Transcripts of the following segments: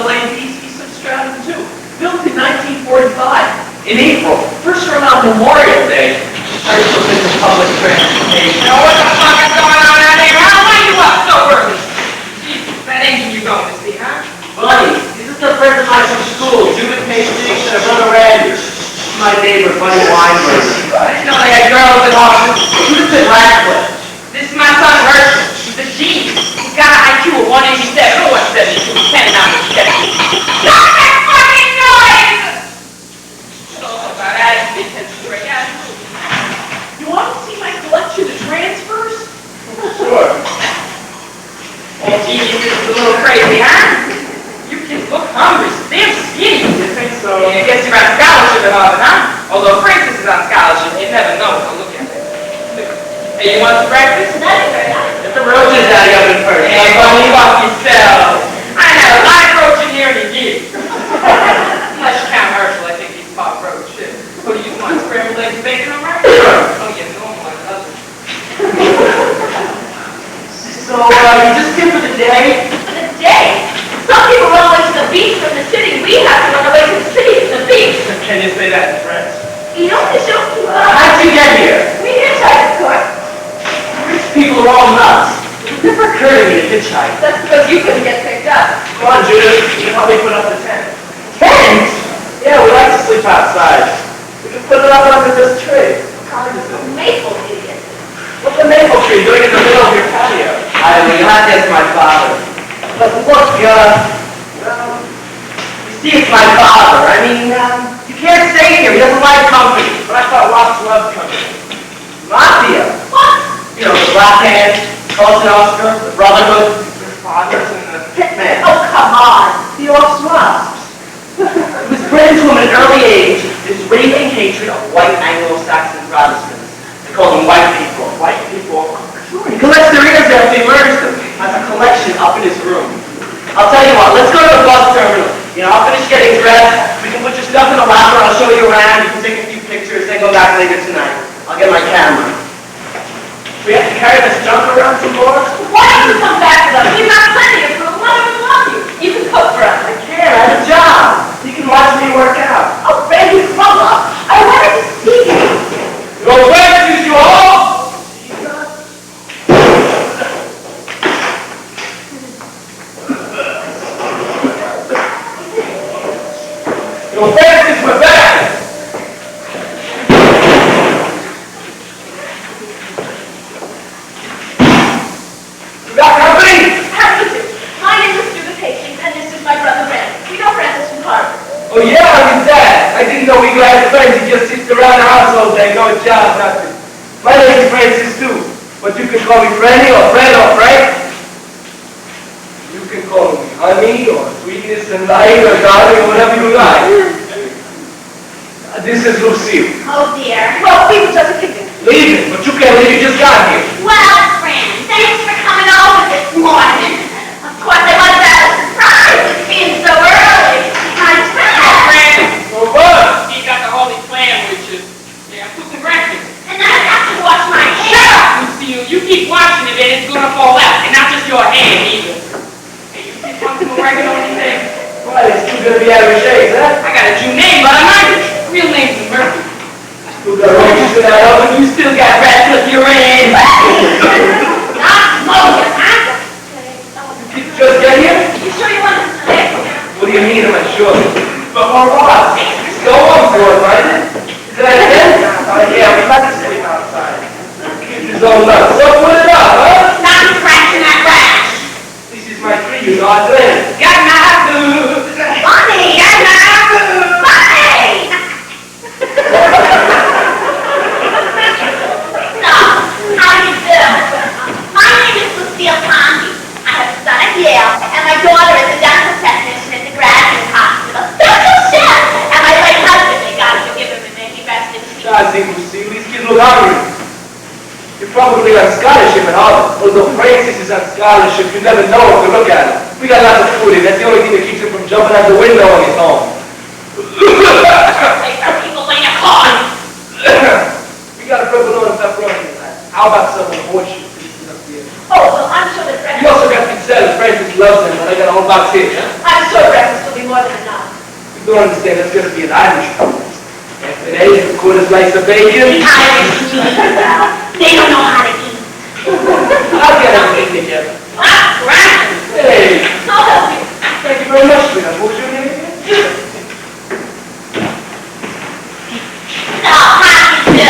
AA substratum 2, built in 1945. In April, first around Memorial Day, I took into public transportation. Now what the fuck is going on out here? How are you up so early? Jesus, that engine you going to see, huh? Buddy, this is a friend of mine from school, Judith Hastings and her brother Randy. My neighbor, Buddy Weinberg. I didn't know they had girls in Austin. Judith at Radcliffe. This is my son Herschel. He's a genius. He's got an IQ of 187 or 172, depending on which day. Stop that fucking noise! So about attitude, that's great attitude. You want to see my collection of transfers? Sure. Oh, genius, this is a little crazy, huh? You kids look hungry, damn skinny. You think so? Yeah, I guess you're on scholarship at Harvard, huh? Although Francis is on scholarship, you never know. So look at it. Hey, you want some breakfast? Get the roaches out of the oven first. Hey, buddy, fuck yourself. I had a lot of roach in here and you did. Unless you count Herschel, I think he's part roach too. What do you want, scrambled eggs and bacon on right? Oh, yeah, normal, I love it. So, you just here for the day? For the day? Some people run away to the beach from the city. We have to run away to the city from the beach. Can you say that in French? You know the show? How'd you get here? We hitchhiked, of course. Rich people are all nuts. It would never occur to me to hitchhike. That's because you couldn't get picked up. Come on, Judith. You can help me put up the tent. Tent? Yeah, we like to sleep outside. We can put it up under this tree. What kind is it? Maple, idiot. What's the maple tree doing in the middle of your patio? I don't know, you'll have to ask my father. But look, Well, you see, it's my father. I mean, you can't stay here. He doesn't like company. but I thought Watts loved company. Mafia. What? You know, the Black Hand, Colson Oscar, the Brotherhood, Your fathers and the... Hitman. Oh, come on. The Off-Swaps. He was bred into him at an early age, this raging hatred of white Anglo-Saxon Protestants. They call them white people. White people. Sure, he collects their ears after he murders them. Has a collection up in his room. I'll tell you what, let's go to the bus terminal. You know, I'll finish getting dressed. We can put your stuff in the locker. I'll show you around. You can take a few pictures, then go back later tonight. I'll get my camera. We have to carry this junk around some more? Why don't you come back with us? We've got plenty of room. Mother will love you. You can cook for us. I can't. I have a job. You can watch me work out. Oh, Randy, grow up. I wanted to see you. Go back, you all! Your Francis, we're back! You got company? How do you do? My name is Judith Hastings, and this is my brother Randy. We know Francis from Harvard. Oh yeah, how's that? I didn't know we had friends who just sits around the house all day, no job, nothing. My name is Francis too, but you can call me Freddy or Fred or Frank. You can call me honey or sweetness and light or darling or whatever you like. This is Lucille. Oh, dear. Well, we were just thinking. Leaving, but you can't leave, you just got here. Well, friend, thanks for coming over this morning. Of course, I wanted to have a surprise with being so early. My dad. Oh, what? He got the holy plan, which is, yeah, cook some breakfast. And I have to wash my hair. Shut up, Lucille. You keep watching it and it's gonna fall out. And not just your hand either. Hey, you kids want some oregano or anything? What, it's too good to be out of your shades, huh? I got a Jew name, but I'm Irish. Real name's Murphy. Who got roaches in that oven? You still got Radcliffe urine. Not smoking. Did you just get here? You sure you want to stay? What do you mean, am I sure? But for what? Go on for it, right? Is that it? Yeah, we like to sleep outside. Kids is all nuts. So put it up, huh? Stop scratching that rash. This is my tree, you know, I live. Got my food. Money. Got my food. Money. So, how do you do? My name is Lucille Pondy. I have a son at Yale, and my daughter is a dental technician at the graduate hospital. Special chef! And my late husband, may God forgive him and may he rest in peace. I think you see, these kids look hungry. You're probably on scholarship at Harvard. Although Francis is on scholarship, you never know if you look at him. We got lots of food in. That's the only thing that keeps him from jumping out the window when he's home. Say some people when you're calling. We got a provolone and pepperoni in that. How about some horseshoes? Oh, well, I'm sure that You also got pizza, Francis loves them, but I got a whole box here. I'm sure breakfast will be more than enough. You don't understand, that's gonna be an Irish couple. And today, a quarter slice of bacon. Irish well, they don't know how to eat. I'll get everything together. Ah, right. Hey, I'll help you. thank you very much, sweetheart. What was your name again? So, how do you do?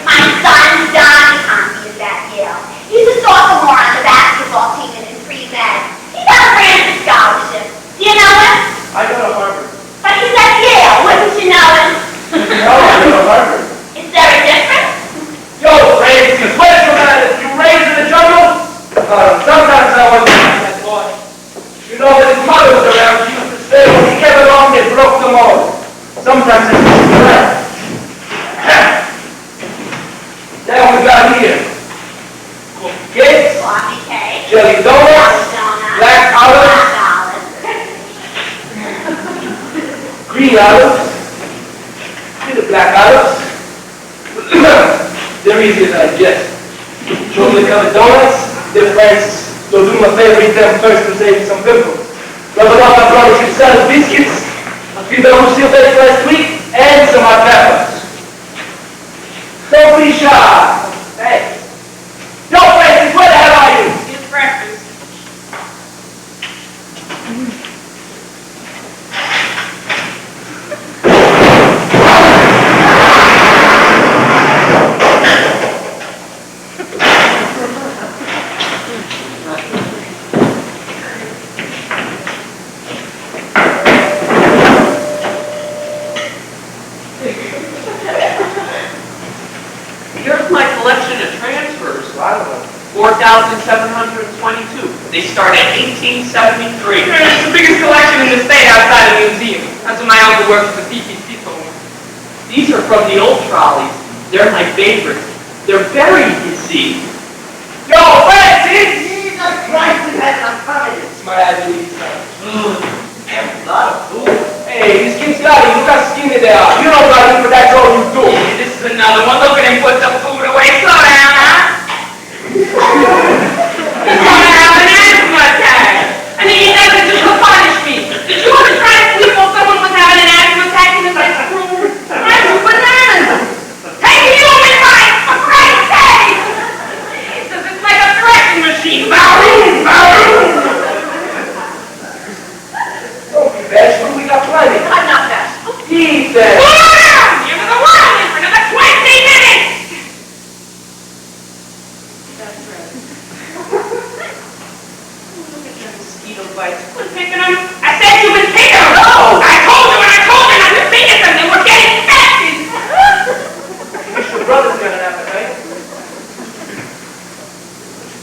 My son, Johnny Conti, is at Yale. He's a sophomore on the basketball team and in pre-med. He got a Francis scholarship. Do you know him? I go to Harvard. But he's at Yale. Wouldn't you know him? No, I go to Harvard. Is there a difference? Yo, Francis, where's your man? You raised in the jungle? Sometimes I wonder about that boy. You know, when his mother was around, she used to say when he came along, they broke them all. Sometimes it's just around. Now we got here. Cakes, Coffee cake. jelly donuts, black olives, green olives, see the black olives. They're easy to digest. Chocolate covered donuts, they're Francis. So do my favorite them first and save some pimples. Rub it off my brother's salad biscuits, a few double seal baked last week, and some hot peppers. Don't be shy. Hey. Yo, Francis, where the hell are you? It's breakfast. Here's my collection of transfers. 4,722. They start at 1873. It's the biggest collection in the state outside of the museum. That's when my uncle works for the PPC. These are from the old trolleys. They're my favorites. They're buried, you see. Yo, Francis! Jesus Christ, we had some coming. It's my idea. Damn, a lot of food. Hey, these kids got it. Look how skinny they are. You don't got it, but that's all you do. Yeah, this is another one. Look at him put the food away. Slow down, huh? He's gonna have an asthma attack. And he does it just to punish me. Did you ever try to sleep while someone was having an asthma attack in this room? I'm bananas. Take me home and fight, for Christ's sake! Jesus, it's like a threshing machine. Boom, boom. Don't be bashful. We got plenty. I'm not bashful. Eat that. Give me the wine for another 20 minutes. That's right. Look at your mosquito bites. Quit picking them. I said you would pick them. No. I told you not to pick at them. They were getting infected. Wish your brother's got an appetite.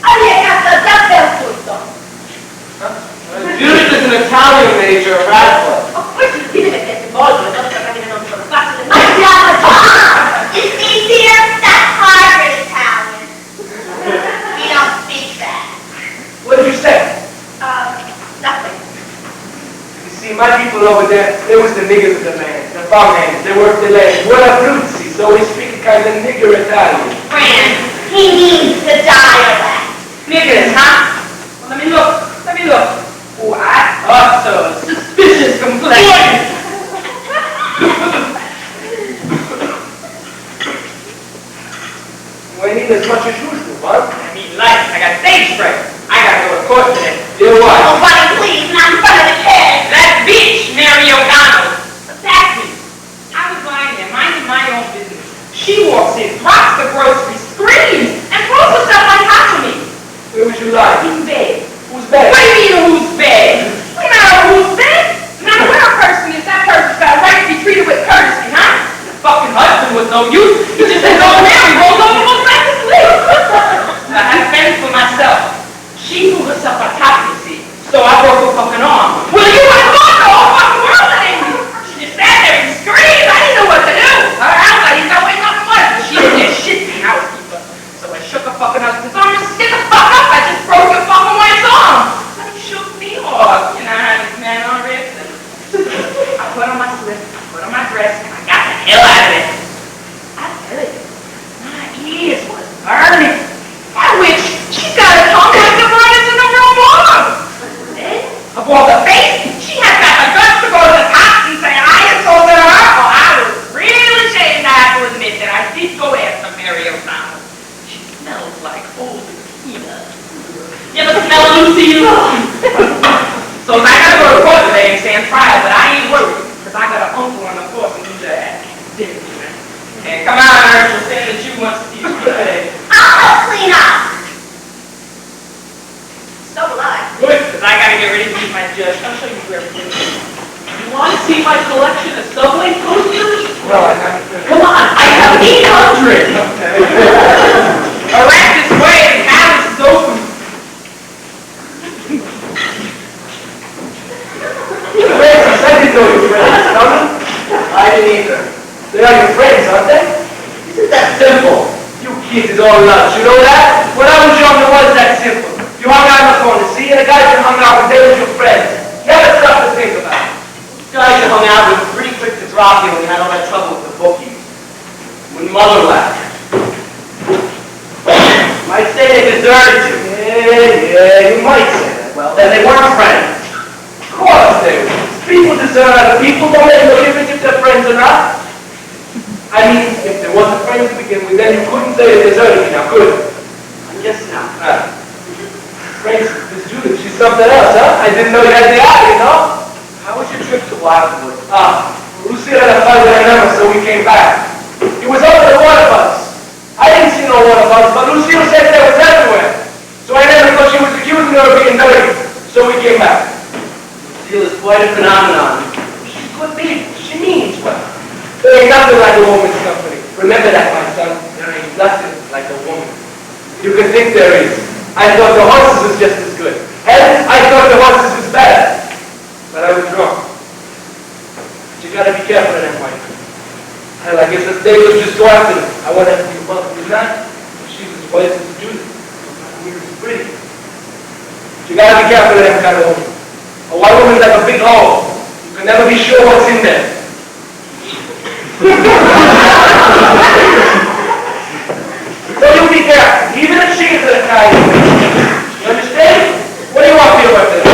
Oh yeah, that's tutto. Judith is an Italian major at Radcliffe. Of course you did it at the ball, but not perché non sono facile. Ma yeah, it's easier. That's Harvard Italian. We don't speak that. What did you say? Nothing. You see, my people over there, they was the niggers of the land, the farmhands. They worked the land. Buona fruzzi, so we speak kind of nigger Italian. Fran, he means the dialect. Niggers, huh? Well, let me look. Oh, I thought so. Suspicious complexion. You ain't eat as much as usual, huh? I mean, life. I got stage fright. I gotta go to court today. You Oh, what? buddy, please, not in front of the kids. That bitch, Mary O'Donnell. That's me. I was lying there, minding my own business. She walks in, drops the grocery, screams, and throws herself on top of me. Where would you lie? In bed. Who's bad? What do you mean who's bed? You know who's bed? No matter where a person is, that person's got a right to be treated with courtesy, huh? The fucking husband was no use. He just said, "Oh, now he rolls over most back to sleep." I had fence for myself. She threw herself on top of me, see? So I broke her fucking arm. Well, you would have thought the whole fucking world at me. She just sat there and screamed. I didn't know what to do. Her house, I didn't know where nothing was. But she didn't get shit to the housekeeper. So I shook her fucking husband's arm and said, "Get the fuck up. I just broke your fucking wife's arm." And he shook me off. You know how this man on red. I put on my slip, put on my dress, and I got the hell out of it. I tell you, my trying to get ready to meet my judge. I'll show you where everything is. You want to see my collection of subway posters? No, I haven't. Come on, I have 800! Around this way, the house is open. Francis, I didn't know you were friends, Tony. I didn't either. They are your friends, aren't they? Isn't that simple? You kids is all nuts, you know that? When I was young, it was that simple. You hung out in the corner, see, and the guys that hung out with, they were your friends. You have stuff to think about. Guys you hung out with were pretty quick to drop you when you had all that trouble with the bookies. When Mother left. Might say they deserted you. Yeah, you might say that. Well, then they weren't friends. Of course they were. People desert other people, don't make no difference if they're friends or not. I mean, if there wasn't friends to begin with, then you couldn't say they deserted me now, could you? I guess not. Friends, Miss Judith, she's something else, huh? I didn't know you had the eye, you know? How was your trip to Wildwood? Lucille had a fight with her number, so we came back. It was over the water bugs. I didn't see no water bugs, but Lucille said they was everywhere. So I never thought she was accusing her of being dirty. So we came back. Lucille is quite a phenomenon. She's good people. She means well. There ain't nothing like a woman's company. Remember that, my son. There ain't nothing like a woman. You can think there is. I thought the horses was just as good. And I thought the horses was better. But I was wrong. But you gotta be careful of that, Mike. Hell, I guess the day would just go after them. I want to have to be above you not. She was as white as Judith. She was pretty. But you gotta be careful of that kind of woman. A white woman's like a big hole. You can never be sure what's in there. So you be careful, even if she is a kind of you understand? What do you want me to work with?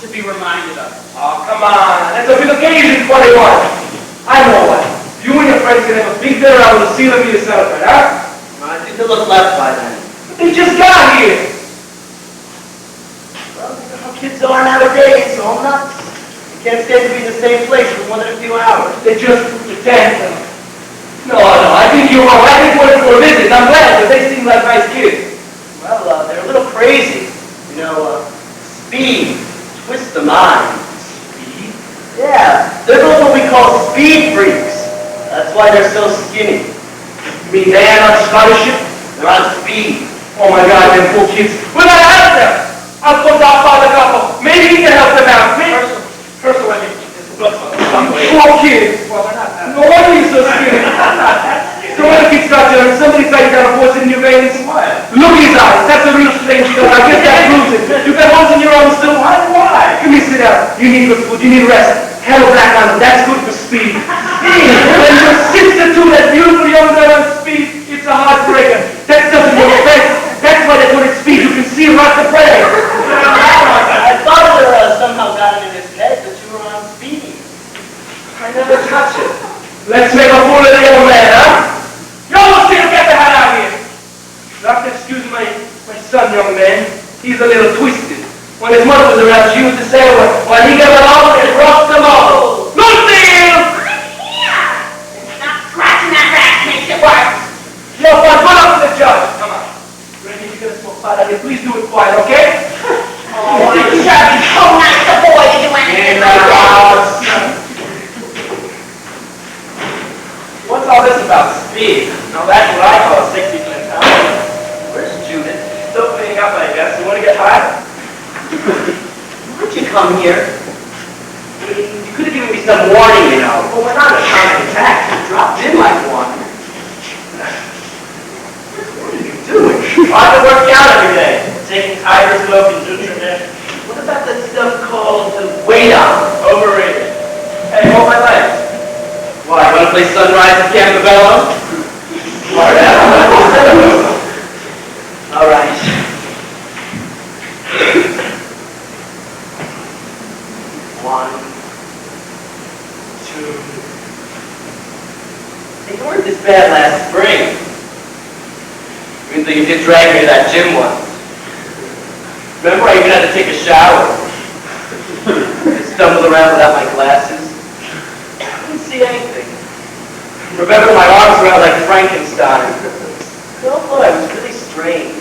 To be reminded of. Oh, come on. That's a big occasion for what they want. I know what. You and your friends can have a big dinner out with Lucille and me to celebrate, huh? I think they'll have left by then. But they just got here. Well, you know how kids are nowadays, all nuts. You can't stand to be in the same place for more than a few hours. They just pretend. No, I think you're wrong. I think we're for a visit. I'm glad, but they seem like nice kids. Well, they're a little crazy. You know, speed, twist the mind. Speed? Yeah, they're both what we call speed freaks. That's why they're so skinny. You mean they are on scholarship? They're on speed. Oh my God, them poor kids. We're not help them. I'll put our father couple. Maybe he can help them out. First of all, poor kids. Well, they're not that. No wonder you're so skinny. So when the kids start telling somebody fighting down a force in your veins. What? Look at his eyes. That's a real strange stuff. I guess that proves it. You got holes in your arms still? Why? Come here, sit down. You need good food. You need rest. Hell black on them. That's good for speed. When your sister too, that beautiful young girl on speed, it's a heartbreaker. That doesn't make sense. That's why they put it speed. You can see right the play. I thought somehow got it in his head that you were on speed. I never touch it. Let's make a fool of the old man, huh? You almost didn't get the hell out of here. You'll have to excuse my son, young man. He's a little twisted. When his mother was around, she used to say, when he got along, it rocked them all. Lucille! I'm here! Stop scratching that rack, makes it worse. No fun, go up to the judge. Come on. Randy, you're going to smoke pot out here. Please do it quiet, okay? Oh, the judge is so nice a boy to do anything like that. What's all this about speed? Now that's what I call 60 an hour. Where's Judith? Still paying up, I guess. You want to get high? Why'd you come here? You could have given me some warning, you know. Well, we're not a common attack. You dropped in like one. What are you doing? I've been working out every day. Taking Tiger's Milk and Nutrinet. What about that stuff called the weight on? Overrated. Hey, hold my legs. Why, want to play Sunrise at Campobello? All right. One, two. Hey, you weren't this bad last spring. Even though you did drag me to that gym once. Remember, I even had to take a shower. I stumbled around without my glasses. I couldn't see anything. Remember, my arms were out like Frankenstein. No, it was really strange.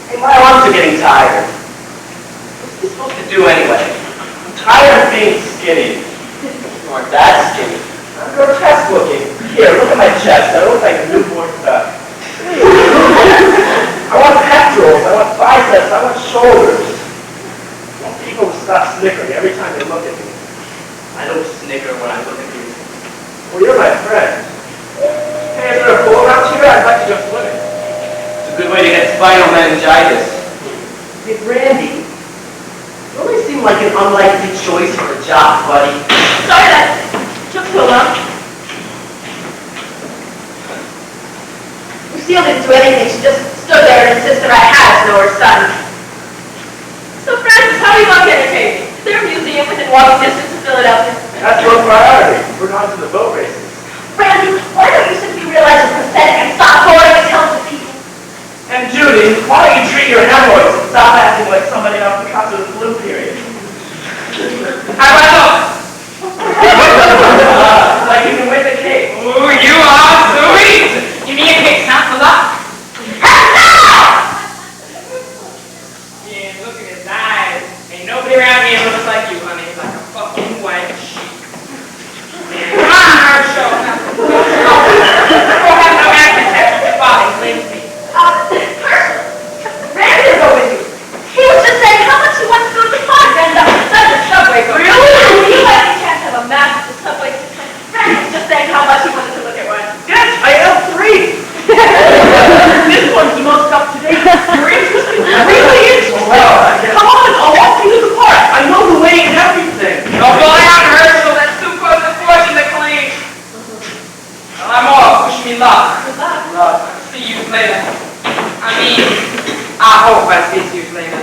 Hey, my arms are getting tired. What's he supposed to do anyway? I'm tired of being skinny. You aren't that skinny. I'm grotesque looking. Here, look at my chest. I look like a newborn duck. I want pectorals. I want biceps. I want shoulders. I want people to stop snickering every time they look at me. I don't snicker when I look at you. Well, you're my friend. Hey, is there a pool around here? I'd like to go swimming. It's a good way to get spinal meningitis. Hey, Randy, you always seem like an unlikely choice for a job, buddy. Sorry that took so long. Lucille didn't do anything. She just stood there and insisted I had to know her son. So, Francis, how do you like entertaining? Is there a museum within walking distance of Philadelphia? That's your priority. We're not to the boat races. Randy, why don't you simply realize you're pathetic and stop boring and telling the people? And Judy, why don't you treat your hemorrhoids and stop acting like somebody off the comes of the flu period? How about those? Like you can win the cake. Ooh, you are sweet! You mean a cake sounds a lot? Yeah, look at his eyes. Ain't nobody around here who looks like you, honey. He's like a fucking white sheep. Come on, Herschel. Don't have no appetite. Your father blames me. Randy is over you. He was just saying how much he wants to go to the park and the subway. Really? You might be chance to have a match at the subway system. Randy was just saying how much he wanted to look at one. Yes, I have 3. This one's the most up to date. You're interested. Really interested. Come on, I'll walk you to the park. I know the way and everything. Don't go out, Herschel. That's too close to fortune to clean. Well, I'm off. Wish me luck. Good luck. See you later. I mean, I hope I see you later.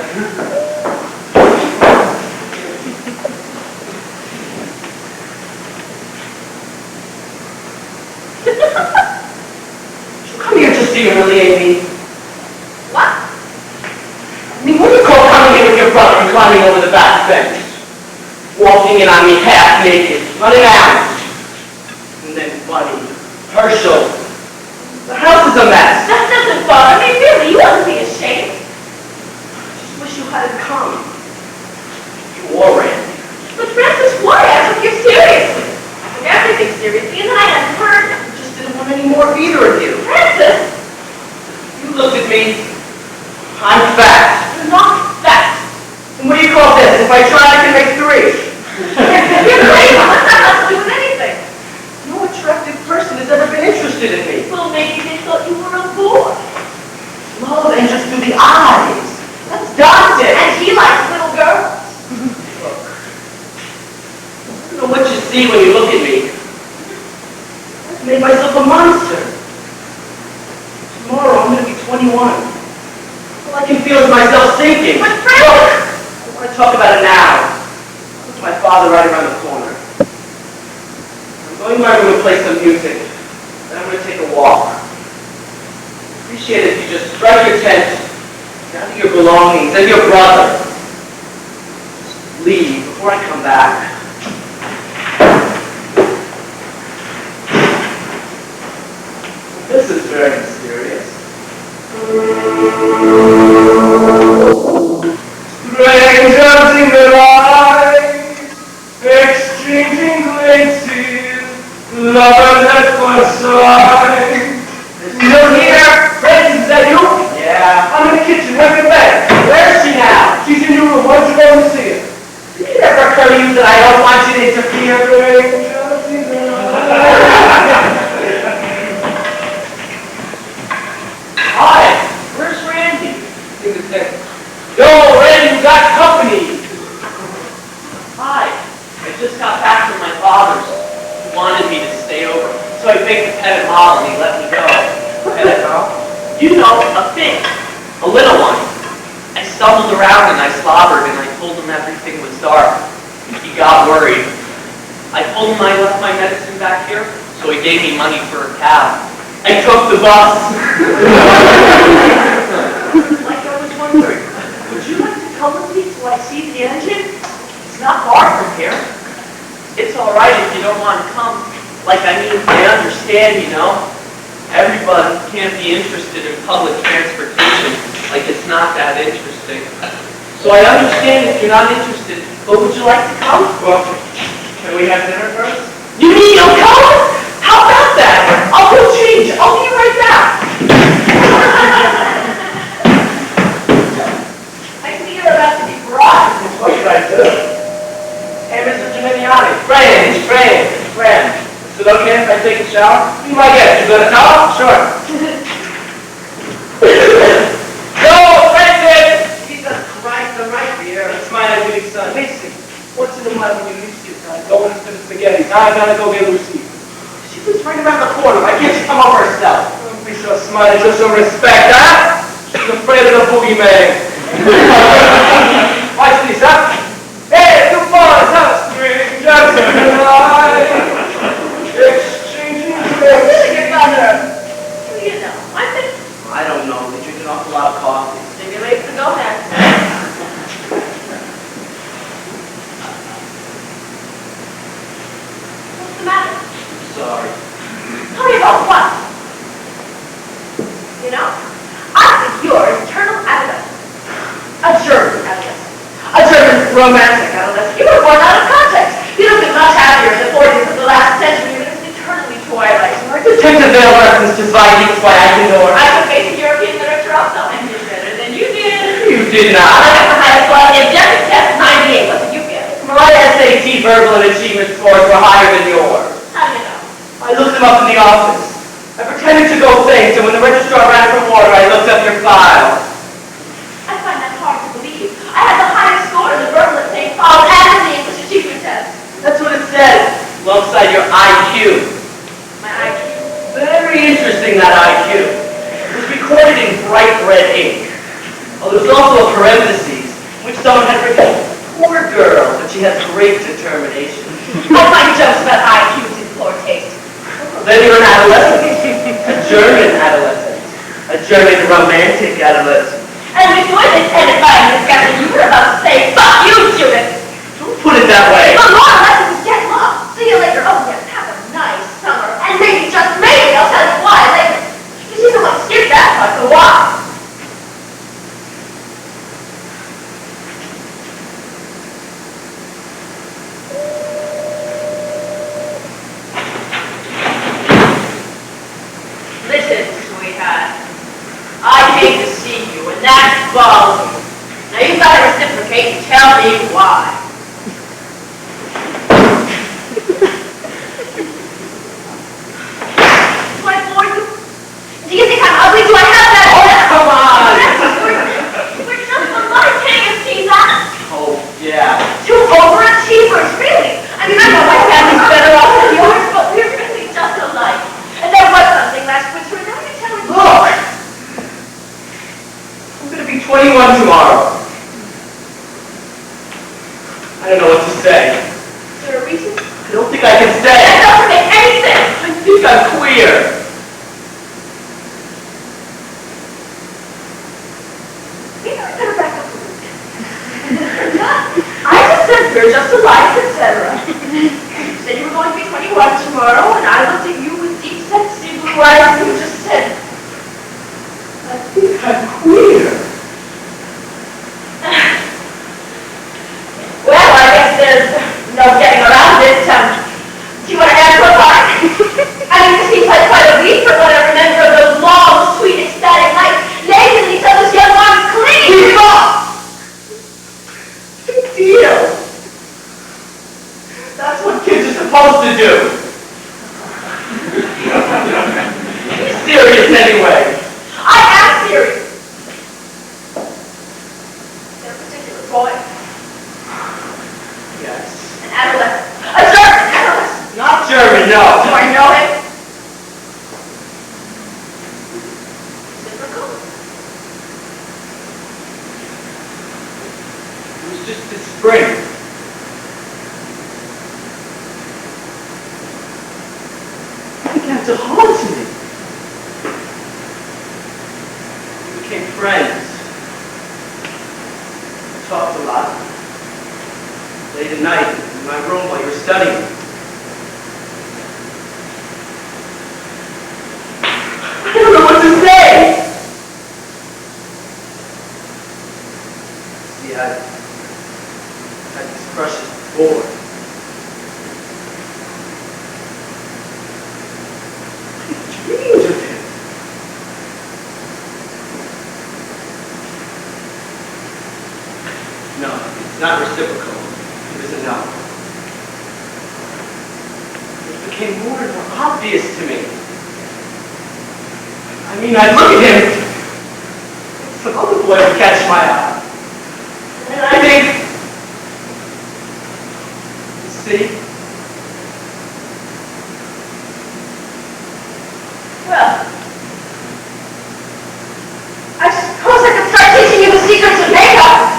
Come here just to humiliate me. What? I mean, what do you call coming here with your brother and climbing over the back fence? Walking in on me half naked, running out. And then Bunny, Herschel. The house is a mess. That doesn't bother me, really. You ought to be ashamed. I just wish you hadn't come. You or Randy. But Francis, why? I took you seriously. I took everything seriously, and then I hadn't heard. I just didn't want any more of either of you. Francis, You looked at me. I'm fat. you're not fat. And what do you call this? If I try, I can make 3. You're crazy. What's that got to do with anything? No attractive person has ever been interested in me. Well, maybe they thought you were a boy. Love enters through the eyes. That's Dante. And he likes little girls. Look, I don't know what you see when you look at me. I've made myself a monster. Tomorrow I'm going to be 21. All I can feel is myself sinking. But Francis! Look, I don't want to talk about it now. Look, my father right around the corner. I'm going to my room and play some music. Then I'm going to take a walk. I'd appreciate it if you just strike your tent, gather your belongings and your brother. Just leave before I come back. This is very mysterious. Strangers in the light, exchanging glances, lovers at first sight. Still here? Francis, is that you? Yeah. I'm in the kitchen. Where's your bed? Where is she now? She's in your room. Why don't you go and see her? Did you ever occur to you that I don't want you to interfere? Strangers in the light. Hi, where's Randy? Yo, Randy, you got company. Hi, I just got back from my father's. He wanted me to stay over, so I baked a pet mall and he let me go. Pet mall? You know, a thing, a little one. I stumbled around and I slobbered and I told him everything was dark. He got worried. I told him I left my medicine back here, so he gave me money for a cab. I took the bus. Like I was wondering, would you like to come with me till I see the engine? It's not far from here. It's all right if you don't want to come. Like, I mean, I understand, you know. Everybody can't be interested in public transportation. Like, it's not not that interesting. So I understand if you're not interested, but would you like to come? Well, can we have dinner first? You mean you'll come? How about that? I'll go change. I'll be right back. I see you're about to be brought. What should I do? Hey, Mr. Gemini, friend. Is it okay if I take a shower? Be my guest. You gonna tell? Sure. Yo, Francis! Jesus Christ, I'm right here. It's my big son. Listen, once in a while when you leave your son, go into the spaghetti. Now I gotta go get Lucy. She lives right around the corner. Why can't she come over herself? Don't be so smart and show some respect, huh? She's afraid of the boogeyman. Watch this, huh? Hey, two boys, huh? Strangers tonight. Exchanging Really, gifts. your mother. Who do you know? I think I don't know. They drink an awful lot of coffee. stimulates the gonads. What's the matter? Sorry. Sorry about what? You know, I think you're an eternal adolescent. A German adolescent. A German romantic adolescent. You were born out of context. You'd have been much happier in the 40s of the last century when it was eternally twilight. Attempt to veil reference to Zweitig's by Eigendorf. I took basic European literature also and did better than you did. You did I not. got the highest one in the objective test, 98. What did you get? My SAT verbal and achievement scores were higher than yours. How do you know? I looked them up in the office. I pretended to go faint, and when the registrar ran for water, I looked up your file. I find that hard to believe. I had the highest score in the verbal at St. Paul and in the English achievement test. That's what it says, alongside your IQ. My IQ. Very interesting, that IQ. It was recorded in bright red ink. Oh, there was also a parenthesis, which someone had written, poor girl, but she has great determination. I find jokes about IQs in poor taste. Then you're an adolescent, a German adolescent, a German romantic adolescent. And if you wasn't intended by a discussion, you were about to say, fuck you, Judith! Don't put it that way. But Laura, let's just get lost. See you later. Oh, yes, have a nice summer. And maybe, just maybe, I'll tell you why later. Because you don't want to skip that part, so why? Listen, sweetheart. I came to see you, and that bothers me. Now you've got to reciprocate and tell me why. Do I bore you? Do you think I'm ugly? Do I have that? Oh, come on! We're just alike, can't you see that? Oh, yeah. Two overachievers, really. I mean, I know my family's better off than yours, but we're really just alike. And there was something last winter, and now you're telling me. Look! I'm gonna be 21 tomorrow. I don't know what to say. Is there a reason? I don't think I can say That it. doesn't make any sense. I think I'm queer. Maybe we better back up a little bit. I just said we're just alike, etc. You said you were going to be 21 tomorrow, and I looked at you with deep, sexy blue eyes, and you just said, I think I'm queer. well, I guess there's no getting around it. Do you want to add to a part? I mean, this seems like quite a week from what I remember of those long, sweet, ecstatic nights, naked in each other's young arms, clinging. Keep up! Big deal. That's what kids are supposed to do. Be serious anyway. I am serious. Is there a particular boy? Yes. An adolescent. A German adolescent. Not German, Do no. I know him? Reciprocal? It was just this spring. He began to haunt me. We became friends. We talked a lot. Late at night in my room while you were studying. I don't know what to say. I'd had these crushes before. I dreamed of him. No, it's not reciprocal. It was a no. It became more and more obvious to me. I mean, I look at him, some other boy would catch my eye. And I think, see? Well, I suppose I could start teaching you the secrets of makeup.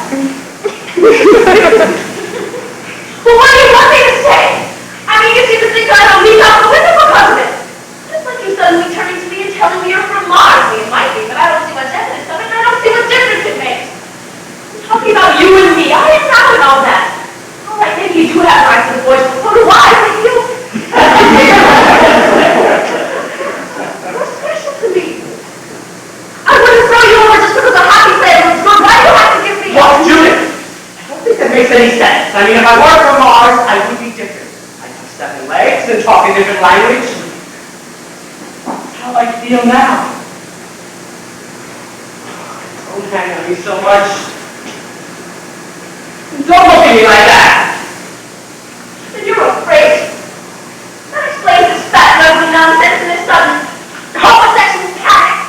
Well, what do you want me to say? I mean, you seem to think I don't leap out the window because of it. It's like you suddenly turning to me and telling me you're from Mars. I mean, it might be, but I don't see much evidence of it, and I don't see what difference it makes. I'm talking about you and me. I ain't down with all that. All right, maybe you do have rights to the voice, but so do I. But you... You're special to me. I wouldn't throw you over just because a hockey player was good. Why do you have to give me... Well, Judith, I don't think that makes any sense. I mean, if I were from Mars, I would be different. I'd have 7 legs and talk a different language. That's how I feel now. Don't hang on me so much. Don't look at me like that. And you're afraid. That explains this fat and ugly nonsense and this sudden homosexual panic.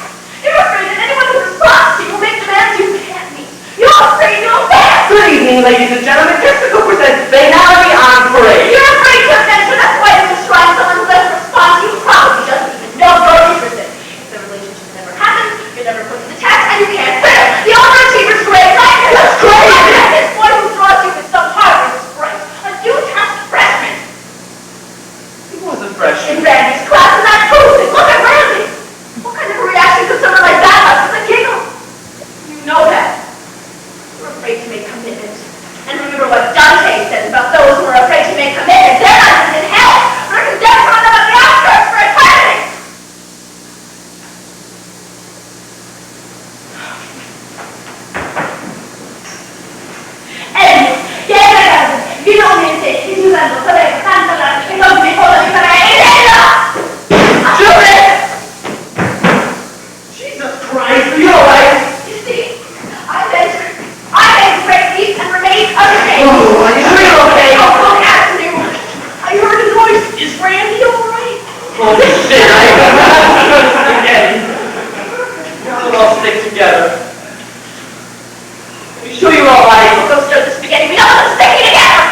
You're afraid that anyone who responds to you will make demands you can't meet. You're afraid you'll fail. Good evening, ladies and gentlemen. Jessica presents Banality on Parade. You're afraid to adventure. That's why you describe someone who doesn't respond to you probably doesn't even know you're interested. If the relationship never happens, you're never put to the test, and you can't fail. The overachiever's great, right? That's great. And this boy who draws you with some heart is bright. A new-test freshman. He was a freshman. In Randy's class, and that proves it. Look at Randy. What kind of a reaction could someone like that have to the giggle? You know that. You're afraid to make commitments. And remember what Dante says about those who are afraid to make commitments. They're not even in hell. They're condemned to run them on the outskirts for eternity. Jesus Christ, are you alright? You see, I made great leaps and remained unashamed. Oh, are you sure you're okay? Oh, don't ask me. I heard a noise. Is Randy alright? Holy shit, again. We'll all stick together. Are you sure you're alright? We'll go stir the spaghetti. We don't want them sticking together.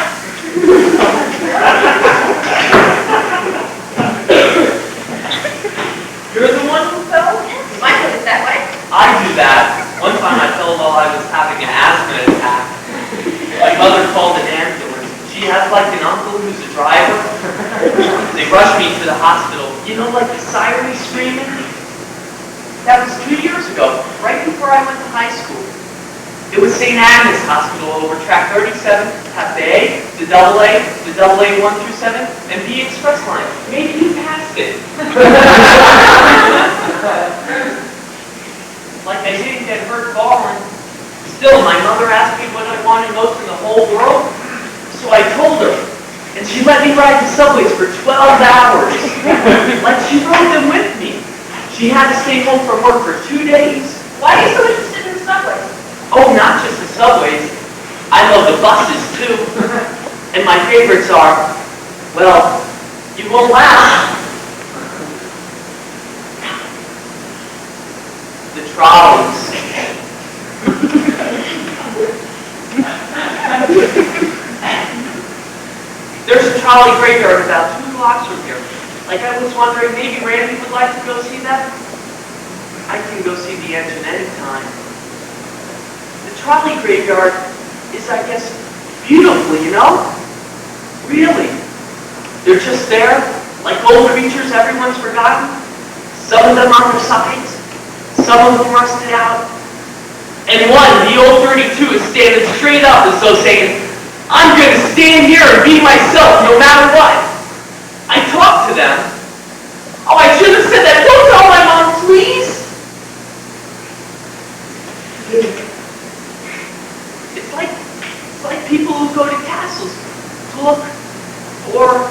You're the one who fell? You might put it that way. I do that. One time I fell while I was having an asthma attack. My mother called an ambulance. She has like an uncle who's a driver. They rushed me to the hospital. You know, like the sirens screaming? That was 2 years ago, right before I went to high school. It was St. Agnes Hospital over track 37, half the A, the double A 1 through 7, and B Express line. Maybe you passed it. Like I didn't get hurt falling. Still, my mother asked me what I wanted most in the whole world, so I told her. And she let me ride the subways for 12 hours. Like she rode them with me. She had to stay home from work for 2 days. Why are you so interested in the subways? Oh, not just the subways. I love the buses, too. And my favorites are, well, you won't laugh. The trolleys. There's a trolley graveyard about 2 blocks from here. Like I was wondering, maybe Randy would like to go see that? I can go see the engine anytime. The trolley graveyard is, I guess, beautiful, you know? Really. They're just there, like old creatures everyone's forgotten. Some of them on their sides, some of them rusted out. And one, the old 32, is standing straight up as though saying, I'm going to stand here and be myself no matter what. I talked to them. Oh, I should have said that. Don't tell my mom, please. It's like people who go to castles to look, or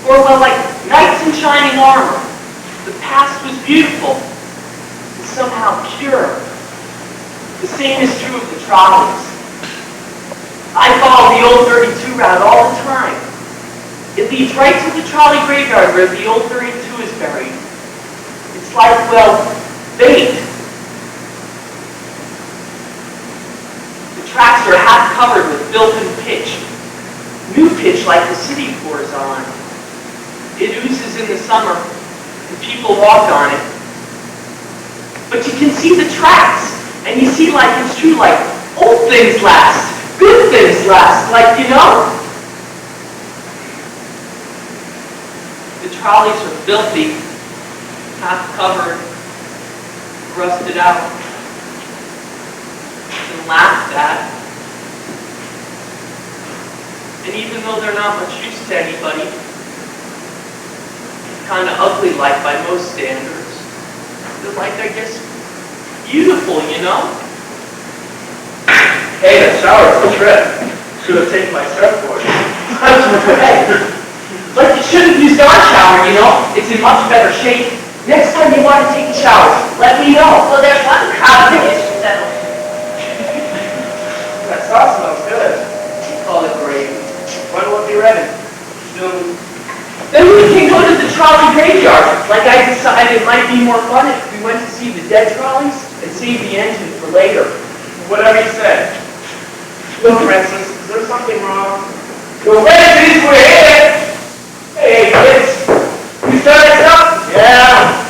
well, like knights in shining armor. The past was beautiful and somehow pure. The same is true of the trolleys. I follow the old 32 route all the time. It leads right to the trolley graveyard where the old 32 is buried. It's like, well, fate. The tracks are half covered with built-in pitch. New pitch like the city pours on. It oozes in the summer, and people walk on it. But you can see the tracks, and you see like it's true, like old things last, good things last, like, you know. The trolleys are filthy, half covered, rusted out, and laughed at. And even though they're not much use to anybody, kind of ugly like by most standards, they're like, I guess, beautiful, you know? Hey, the shower's a trip. Should have taken my surfboard. Hey, but you should have used our shower, you know? It's in much better shape. Next time you want to take a shower, let me know. Well, there's one cosmic issue settled. That sauce smells good. Call it gravy. When will it be ready? Soon. Then we can go to the trolley graveyard. Like I decided it might be more fun if we went to see the dead trolleys and save the engine for later. Whatever you say. Look, Francis, is there something wrong? Yo, Francis, we're here! Hey, kids. You started this up? Yeah.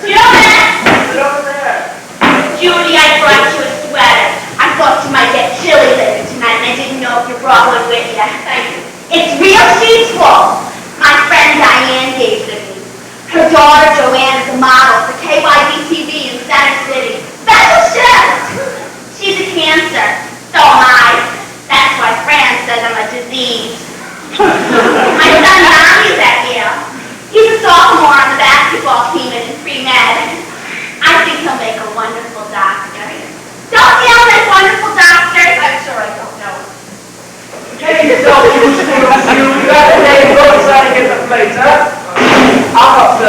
Sit over there. Judy, I brought you a sweater. I thought you might get chilly later tonight, and I didn't know if you brought one with you. It's real sheep's wool. My friend Diane gave it to me. Her daughter Joanne is a model for KYB-TV in Center City. Special shift. She's a cancer. So am I. That's why Fran says I'm a disease. My son Donnie is at Yale. He's a sophomore on the basketball team and in pre-med. I think he'll make a wonderful doctor. Don't yell at wonderful doctors. I'm sure I don't know. Take yourself, you got to take go inside and get the plates, huh? I'm up,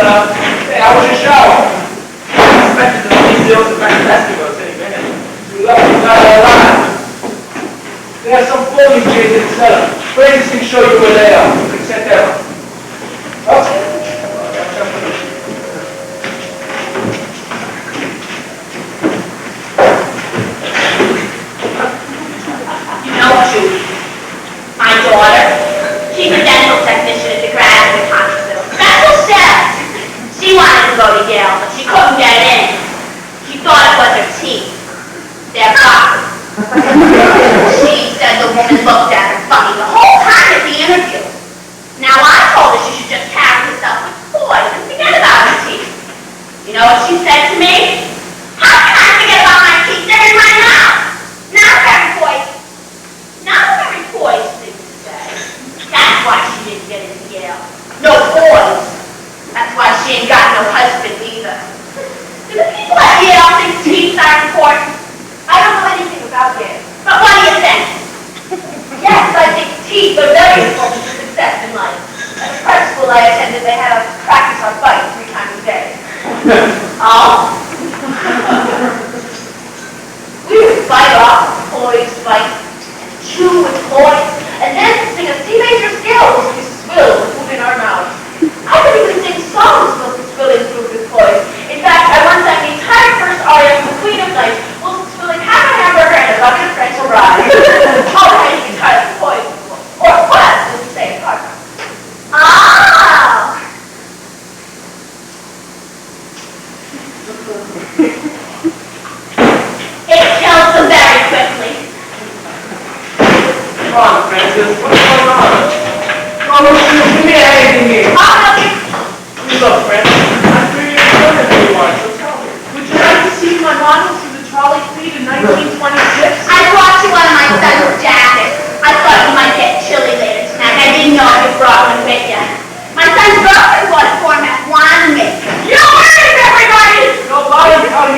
hey, how was your shower? I expected to see deals at Becky Festivals any minute. You love to try that line. There's some folding chairs in the cellar. Francis can show you where they are. You can set them up. Okay. You know, Judy, my daughter, she's a dental technician at the graduate hospital. Special shift. She wanted to go to Yale, but she couldn't get in. She thought it was her teeth. They're gone. She said the woman looked at her funny the whole time at the interview. Now I told her she should just carry herself with poise and forget about her teeth. You know what she said to me? How can I forget about my teeth? They're in my mouth. Not very poised. Not very poised, thing to say. That's why she didn't get into Yale. No poise. That's why she ain't got no husband either. Do the people at Yale think teeth are important? I don't know anything about Yale. But what do you think? Yes, I think teeth are very important to success in life. At the prep school I attended, they had us practice our fight 3 times a day. Oh. We would fight off, poise, fight, and chew with poise, and then sing a C major scale which we swill with food in our mouths. I could even sing songs while swilling food with poise. In fact, I once sang the entire first aria from The Queen of Nights while swilling half a hamburger and a bucket of French fries. All right, entirely poise. Or was, as we say in Harvard. Ah! It kills them very quickly. Come on, Francis. What's going on? Come on, give me anything here. Look, Francis. I'm 3 years older than you are, so tell me. Would you like to see my models for the trolley fleet in 1926? I brought you one of my son's jackets. I thought you might get chilly later tonight. I didn't know you brought one with you. My son's girlfriend bought it for him at Wanamaker. You heard it, everybody! Nobody tell you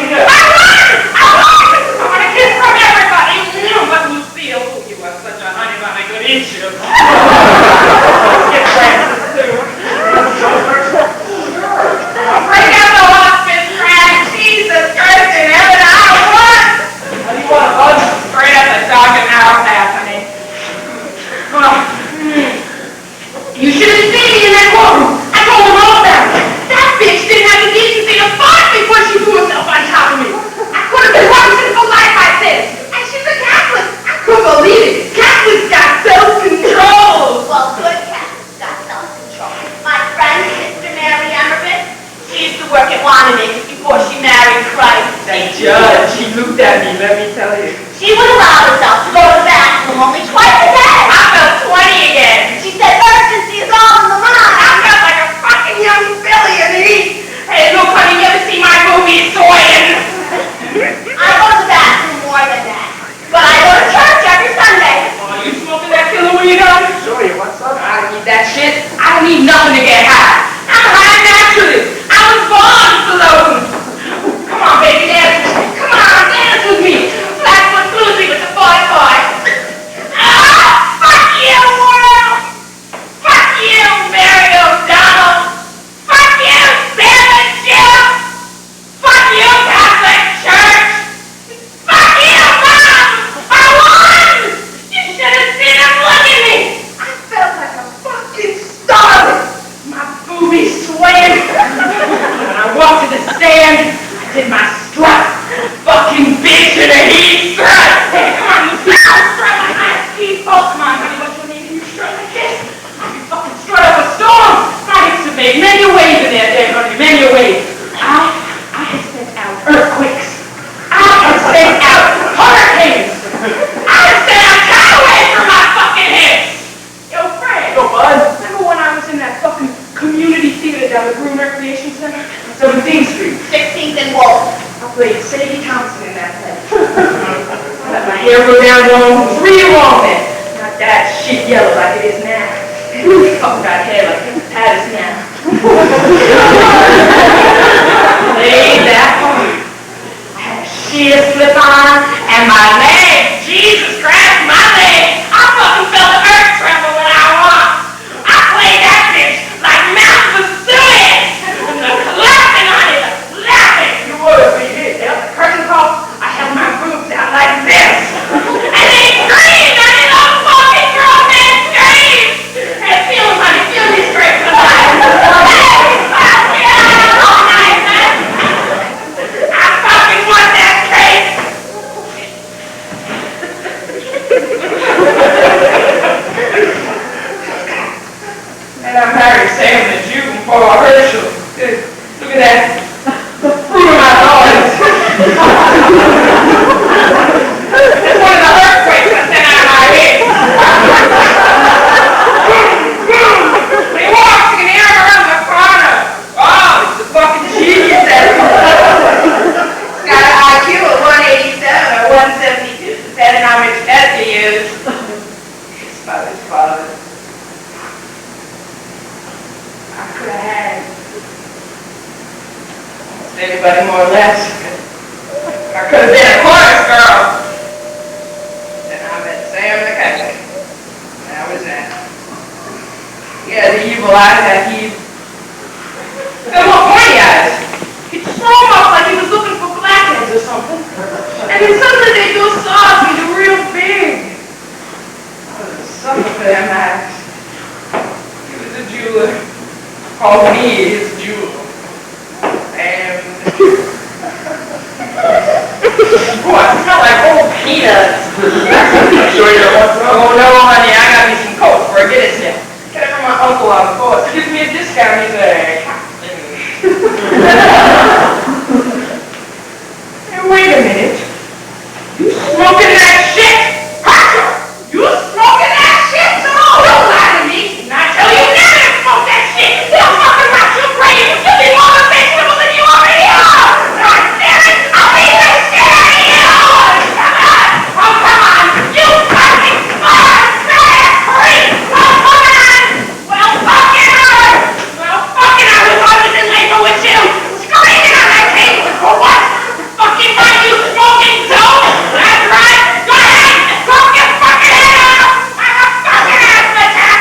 did my strut. Fucking bitch in a heat strut. Hey, come on, you strut like ice ski. Oh, come on, honey, what's your name? You strut like this? You fucking strut up a storm. I used to make many a wave in there, honey, many a wave. I have sent out earthquakes. I have sent out hurricanes. I have sent out cutaways from my fucking hips. Yo, Fred. Yo, bud. Remember when I was in that fucking community theater down the Green Recreation Center? 17th Street. 16th and Wolf. I played Sadie Thompson in that play. I let my hair go down long, it was real long then. Not that shit yellow like it is now. Fucking got hair like Pepper Patterson now. Played that part. I had a sheer slip on, and my leg, Jesus Christ, my leg, I fucking felt the earth tremble when I walked. I played that bitch like Mount Vesuvius. Laughing on it, laughing. You would if you hit. Yep, the curtain call, I held my boobs out like this. And they screamed, I did a fucking grown man scream. And feel him, honey, feel these straight from the light. All night, man. I fucking want that cake. And I married Sam the Jew before Herschel. Look at that. The fruit of my loins. It's one of the earthquakes that sent out of my head. When he walks, you can hear him around the corner. Oh, he's a fucking genius at it. He's got an IQ of 187 or 172, depending on which test he uses. His father's father. I could have had anybody more or less. I could have been a chorus girl. Then I met Sam the Catholic. That was that. He had the evil eyes that he... They were pointy eyes. He'd throw them up like he was looking for blackheads or something. And then suddenly they'd go soft and get real big. I was a sucker for them eyes. He was a jeweler. Called me his jewel. And boy, I smell like old peanuts. Sure you don't want some? Oh no, honey, I got me some coke for a Guinness here. Get it from my uncle on the force. He gives me a discount. He's a Hey, wait a minute. You smoking that shit? Herschel! You smoking that shit? No, don't lie to me. And I tell you never to smoke that shit. They'll fucking rot you crazy. You'll be more of a vegetable than you already are. God damn it, I'll be the shit out of you. Come on. Oh, come on. You fucking smart, fat freak. Oh, come on. Well, fucking her. Well, fucking her who I was in labor with you. Screaming on that table. For what? Fucking why you smoking dope? That's right. Go ahead. Smoke your fucking head off. I'm a fucking asthma attack.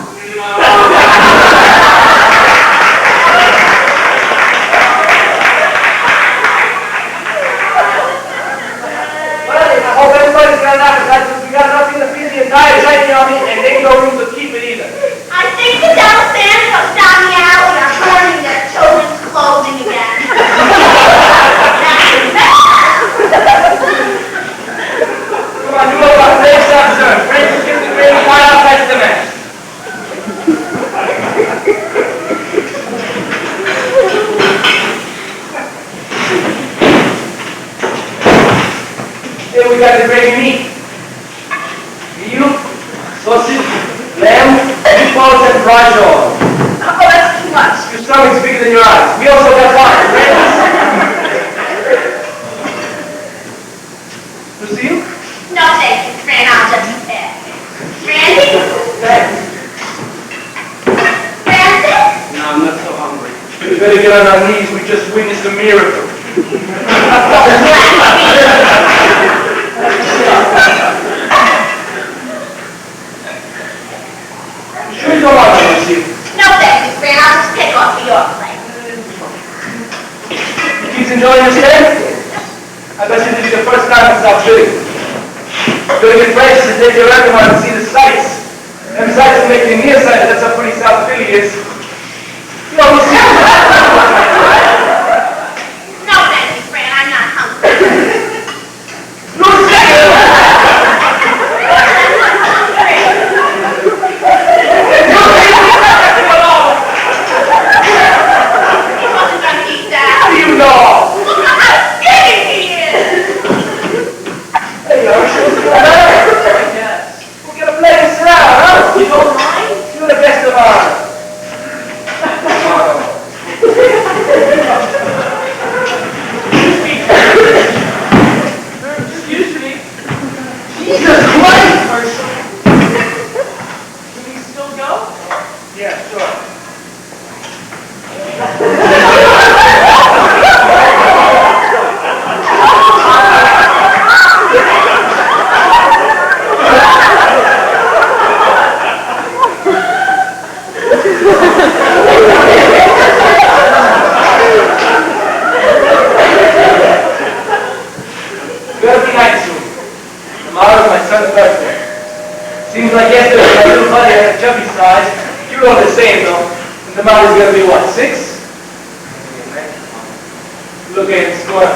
See you Well, I hope everybody's got an appetite since we got nothing to feed the entire tiny army and ain't no room to keep it either. I think the devil Santos down the alley are burning their children's clothing again. Come on, do up our safe stuff, sir. Francis gives the great final testament. Here we got the great meat. Veal, sausage, lamb, meatballs, and fried jaws. Oh, that's too much. Your stomach's bigger than your eyes. We also got wine. Lucille? No, thank you, Fran. I'll just eat that. Randy? Thanks. Francis? No, I'm not so hungry. We better get on our knees. We just witnessed a miracle. Sure you don't want to, Lucille? No, thank you, Fran. I'll just pick off your plate. Keeps enjoying your stay? I bet you this is your first time in South Philly. You're gonna get Francis to take your restaurant and see the sights. And besides making nearsighted, that's how pretty South Philly is. You know, Lucille, chubby size. You're all the same, though. And the mother's gonna be, what, 6? Look at it, score.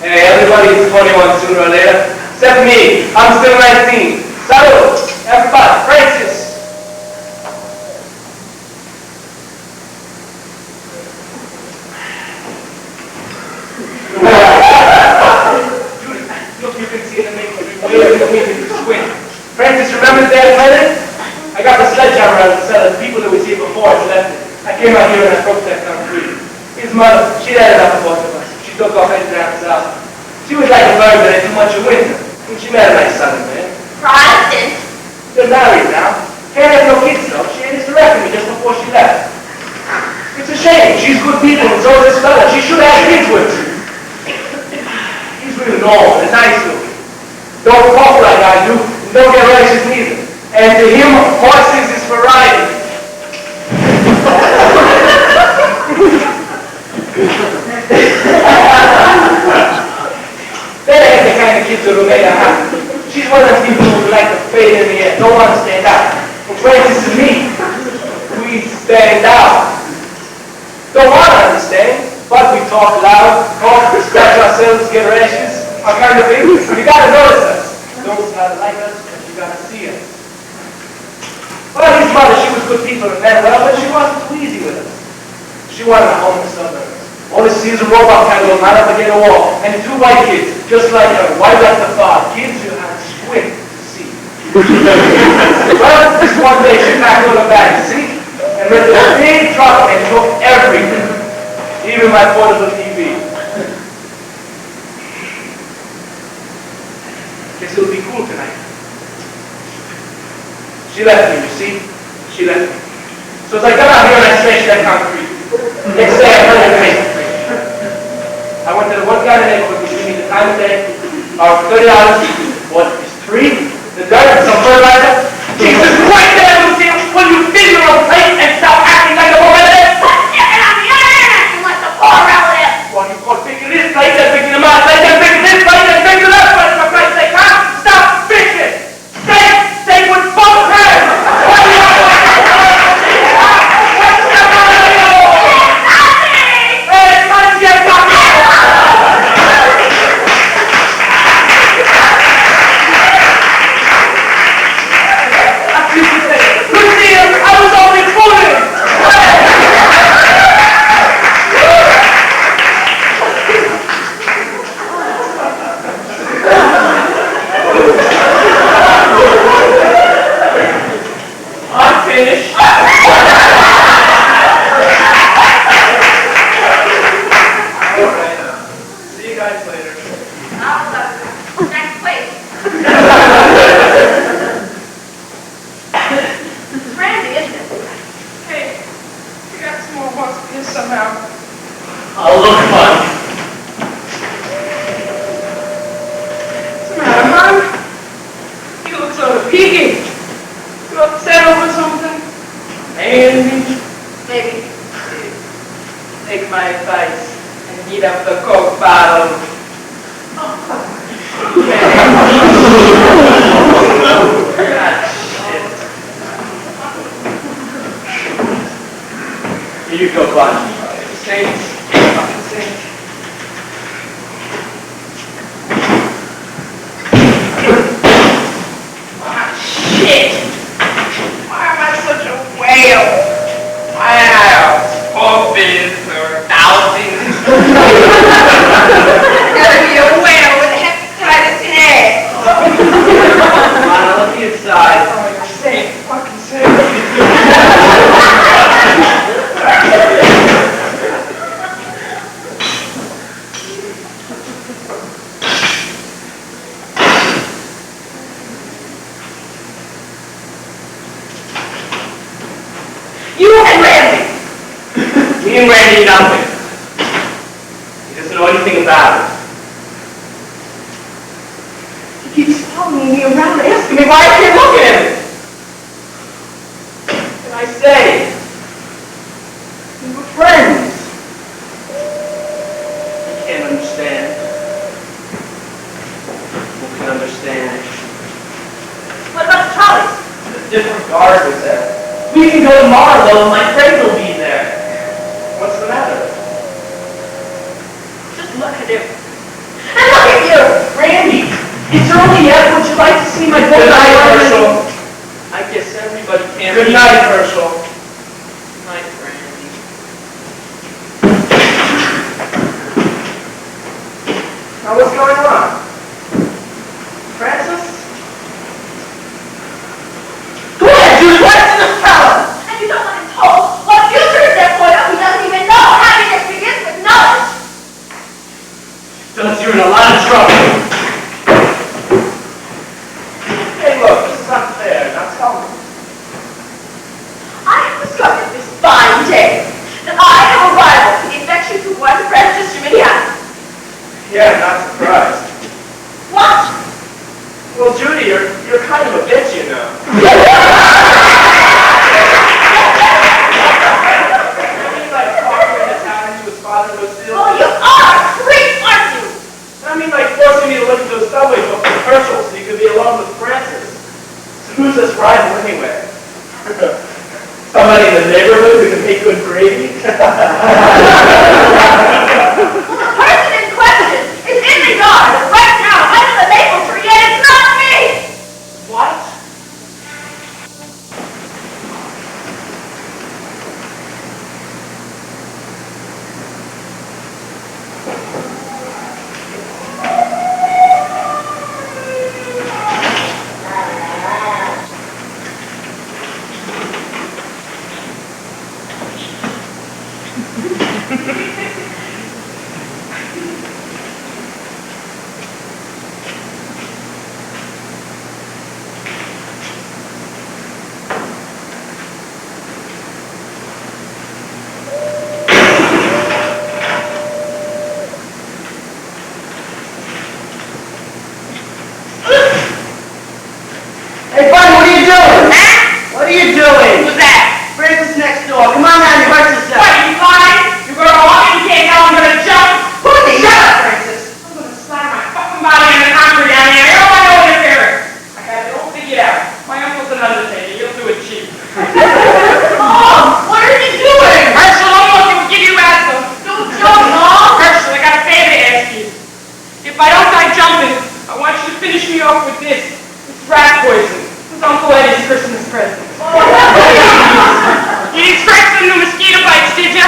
Hey, everybody is 21 sooner or later. Except me. I'm still 19. Salud. Everybody. Francis. Look, you can see the name of the squint. Francis, remember that wedding? I got the sledgehammer out of the cellar. The people that was here before us left it. I came out here and I broke that concrete. His mother, she had it up for both of us. She took off heading down south. She was like a bird that had too much of winter. And she met a nice southern man. Protestant. They're married now. Can't have no kids though. She had hysterectomy just before she left. It's a shame. She's good people and so is this fella. She should have kids with her. He's really normal and nice looking. Don't talk like I do. And don't get righteous neither. And to him, horses is for riding. That ain't the kind of kids that'll make her happy. She's one of the people who like to fade in the air, don't want to stand out. But Francis and me, we stand out. Don't want to understand, but we talk loud, talk, scratch ourselves, get rashes, our kind of thing. You gotta notice us. Notice how to like us, but you gotta see us. Well, his mother, she was good people and meant well, but she wasn't too easy with us. She wanted a home in the suburbs. All she sees a robot candle right up against a wall, and 2 white kids, just like her, white like the father, kids you have to squint to see. Well, this one day she packed all her bags, see? And rented a big truck and took everything, even my portable TV. Guess it'll be cool tonight. She left me, you see? She left me. So as I got out here and I smashed that concrete, next day I heard her face. I went to the one guy in the neighborhood who gave me the time of day, $30, what is 3? The dirt and some fertilizer. Jesus Christ, there, Lucille! Will you fill your own plate and stop acting like a poor relative? Acting like a poor relative. Well, you call picking this plate, then picking them out, then picking this plate, then picking that plate, for Christ's sake, huh? Stop bitching! Say with both hands! I'll look fun. What's the matter, Mom? You look sort of peaky. You upset over something? Maybe. Take my advice and heat up the Coke bottle. Here you go, bud. Saints. Fucking saints. Ah, shit! Why am I such a whale? Why am I orphans or thousands? Gotta be a whale with hepatitis A. Come on, look inside. Oh, you're safe. Fucking safe. Me and Randy nothing. He doesn't know anything about it. He keeps following me around asking me why I can't look at him. And I say, we were friends. He can't understand. Who can understand? What about the trolleys? The different guard was there. can go tomorrow, though. My friends will be there. What's the matter? Just look at him. And look at you! Randy, it's early yet. Would you like to see my book? Good night, Herschel. I guess everybody can. Good night, Herschel. Good night, Randy. Now, what's going on? Francis? Go ahead, Judy. What's in this fella? And you don't want him told what future is there for him. He doesn't even know. Happiness begins with knowledge. Does you're in a lot of trouble. Hey, look, this is unfair. Now tell me. I have discovered this fine day that I have a rival for the affection to one Francis Gemini. Yeah, not surprised. What? Well, Judy, you're kind of a bitch, you know. I mean, like talking in Italian to his father was still. Oh, you are great, aren't you? I mean, like forcing me to look at those subway books with Herschel so you could be alone with Francis. So who's this rival anyway? Somebody in the neighborhood who can make good gravy? Well, the person in question is in the yard right now under the maple tree, and it's not me. What? Hey, buddy, what are you doing? What are you doing? Who's that? Francis next door. Come on now, you hurt yourself. What, are you lying? You're gonna walk in here now, I'm gonna jump. Who the Shut hell? up, Francis. I'm gonna slam my fucking body in the concrete down here. I don't want no interference. I got it all figured out. My uncle's an undertaker. He'll do it cheap. Mom, what are you doing? Herschel, don't look. It will give you asthma. Don't jump, Mom. Herschel, I got a favor to ask you. If I don't die jumping, I want you to finish me off with this. It's rat poison. It's Uncle Eddie's Christmas present. You didn't scratch the new mosquito bites, did ya?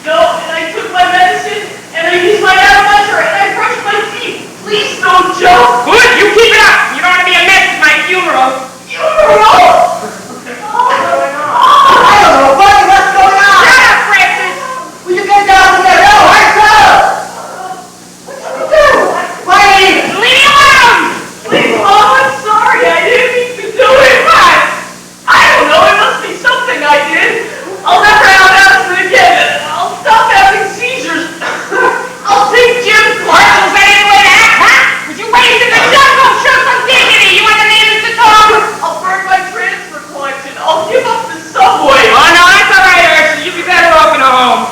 No, and I took my medicine, and I used my aromature, and I brushed my teeth. Please don't joke. Good, you keep it up. You don't want to be a mess at my funeral. I don't know, buddy, what's going on? Shut up, Francis. Will you get down from there? No, what's up? What did you do? Buddy! Leave me alone. Please, Mom, I'm sorry. I didn't mean to do it. What? I don't know. It must be something I did. I'll never have acid again. I'll stop having seizures. I'll take Jim's Herschel class. said anyway that, huh? Would you wait in the jungle? Show some dignity. You want the neighbors to talk? I'll burn my transfer collection. I'll give up the subway. Oh, no, that's all right, Herschel. You'd be better off in a home.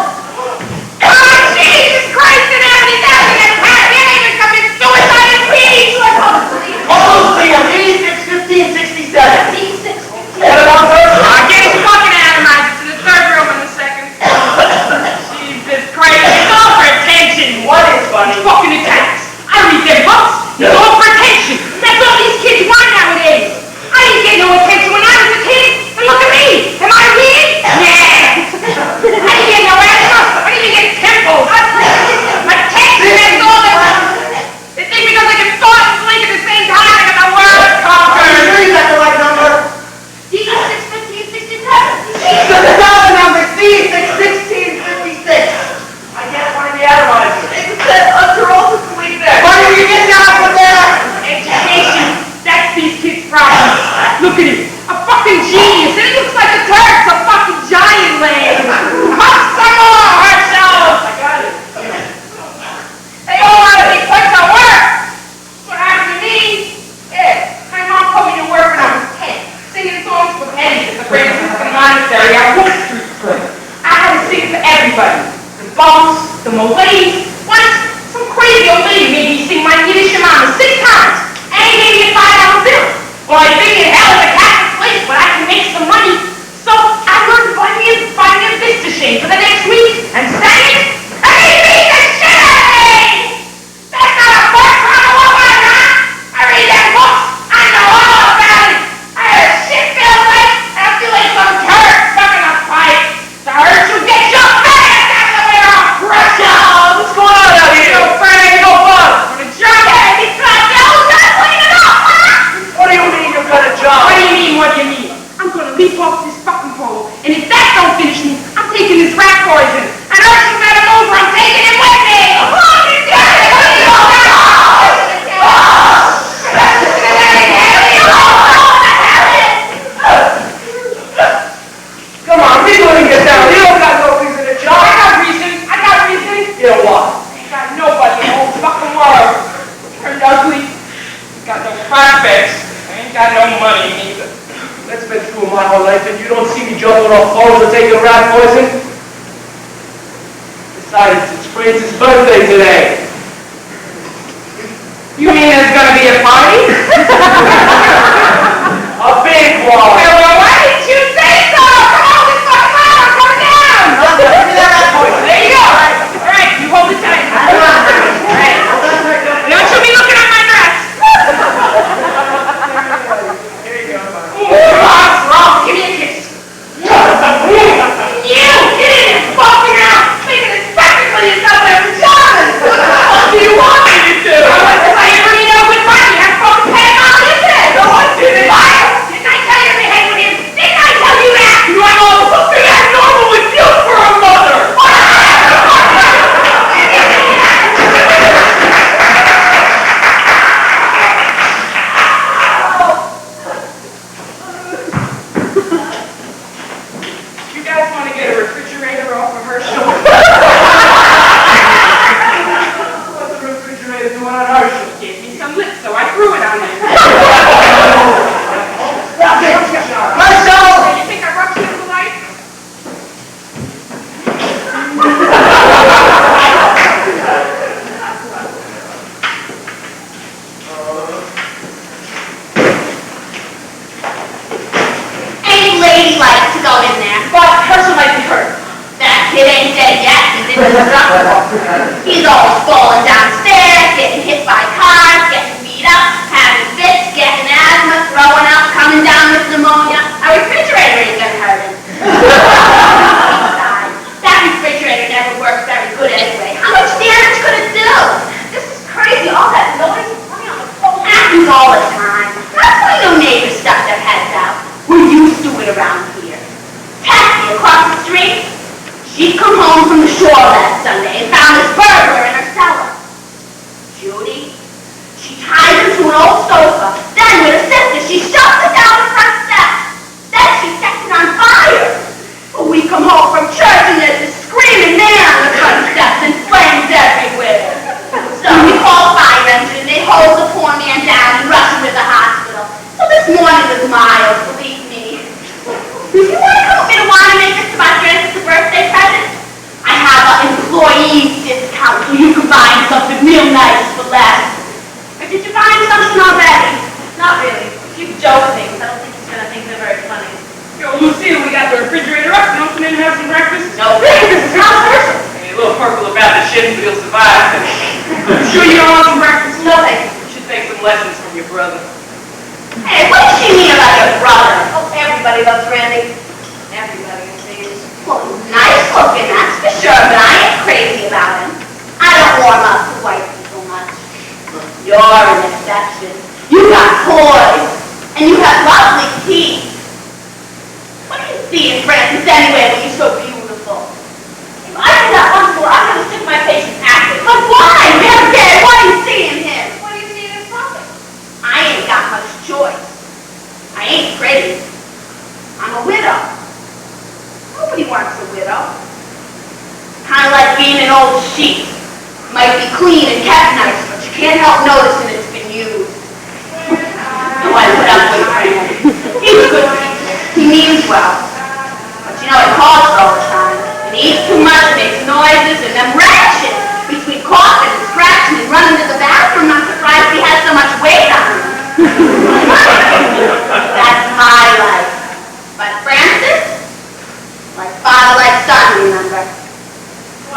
Oh, Jesus Christ in heaven. He's having a attack. You ain't even commit suicide in peace. Almost here, 86, 15, 67. What about Herschel? I'll get his fucking atomizer to the third room in a second. Jesus Christ. It's all for attention. What is funny? These fucking attacks. I read their books. It's all for attention. That's all these kids want nowadays. I didn't get no attention when I was a kid. And look at me. Am I weird? Yeah. I didn't get no asthma. I didn't even get pimples. My attention, that's all they want. They think because I can thought and blink at the same time, I got the world Are you conquered. sure you got the right number? He is 6, 15, 67. So the dollar number, C6, 16, 56. I can't find the atomizer. It said under all the sleep there. Buddy, will you get down from there? Education. That's these kids' problem. Look at him. A fucking genius. And he looks like a Turk. A fucking giant leg. Pop some more, Herschel. I got it. They all want to be put to work. What happened to me? Yeah. My mom told me to work when I was 10. Singing songs for pennies at the Franciscan Monastery on Wolf Street. I had to sing for everybody. The bums, the Malays. Once, some crazy old lady made me sing my Yiddish Shemana 6 times. And he gave me a $5 bill. Well, I figured hell, the Catholic place but I can make some money. So I learned to buy me a Vista shade for the next week and sang it. Hey, Vista shade! That's not a book from a woman, huh? I read them books. I know all about it. I had a shit filled life and I'm doing some turd stuck in a pipe. The hurt you get your face out of the way of pressure. What's going on out here? No friend, no bug. I'm gonna jump at it. What do you mean you've got a job? What do you mean, what do you mean? I'm gonna leap off this fucking pole, and if that don't finish me, I'm taking this rat poison. And Ursula met him over, I'm taking it with me! Come on, we gonna get down. You don't got no reason to job. I got reason. You know what? Ain't got nobody in the whole fucking world. Turned ugly. Got no prospects. I ain't got no money neither. That's been true my whole life, and you don't see me jumping off poles or taking rat poison. Besides, it's Francis' birthday today. You mean there's gonna be a party? A big one. Well, why didn't you say so? Come on, this fucking ladder, come down! There you go. All right, you hold it tight. All right. Don't you be looking at my dress. Here you go. Wrong. Give me a kiss. You get in and fuck me out, making it practically yourself in pajamas. What do you want me to do? I want to play every note with money. I'm fucking paying all this head. No, I didn't. Didn't I tell you to behave with him? Didn't I tell you that? You are all something abnormal with you for a mother. You guys want to get a refrigerator off of her shoulder? What's the refrigerator doing on our show? Gave me some lips, so I threw it on him. Marcel! You think I rubbed you the light? Ain't ladylike to go in there. But Herschel might be hurt. That kid ain't dead yet. He's indestructible. He's always falling downstairs, getting hit by cars, getting beat up, having fits, getting asthma, throwing up, coming down with pneumonia. A refrigerator ain't gonna hurt him. Besides, that refrigerator never works very good anyway. How much damage could it do? This is crazy. All that noise and playing on the phone happens all the time. That's why no neighbors stuck their heads out. We're used to it around here. Patsy across the street. She'd come home from the shore last Sunday and found this burglar in her cellar. Judy, she tied her to an old sofa. Then with her sister, she shoved it down the front steps. Then she set it on fire. But we come home from church and there's this screaming man on the front steps and flames everywhere. So we call fire engine, they hold the poor man down and rush him to the hospital. So this morning was mild, believe me. If you want to come with me to Wanamaker's to buy Francis a birthday present, I have an employee's discount so you can buy him something real nice for less. Or did you buy him something already? Not really. Keep Joe things. I don't think he's gonna think they're very funny. Yo, Lucille, we got the refrigerator up. You want to come in and have some breakfast? No thanks. How's Herschel? Hey, a little purple about the shit, but he'll survive. You sure you don't want some breakfast? No thanks. You should take some lessons from your brother. Hey, what does she mean about your brother? Oh, everybody loves Randy. Everybody, it seems. Well, he's nice looking, that's for sure, but I ain't crazy about him. I don't warm up to white people much. You're an exception. You got toys, and you have lovely teeth. What do you see in Francis anyway when you're so beautiful? If I did that once more, I'm gonna stick my face in acid. But why? Never did. What do you see in him? What do you see in his pocket? I ain't got much choice. I ain't pretty. I'm a widow. Nobody wants a widow. Kind of like being an old sheep. Might be clean and kept nice, but you can't help noticing it's been used. So I put up with Frank. He's good to me. He means well. But you know, he coughs all the time. And he eats too much, makes noises, and them ratchets. Between coughing and scratching and running to the bathroom, I'm surprised he has so much weight on him. That's my life.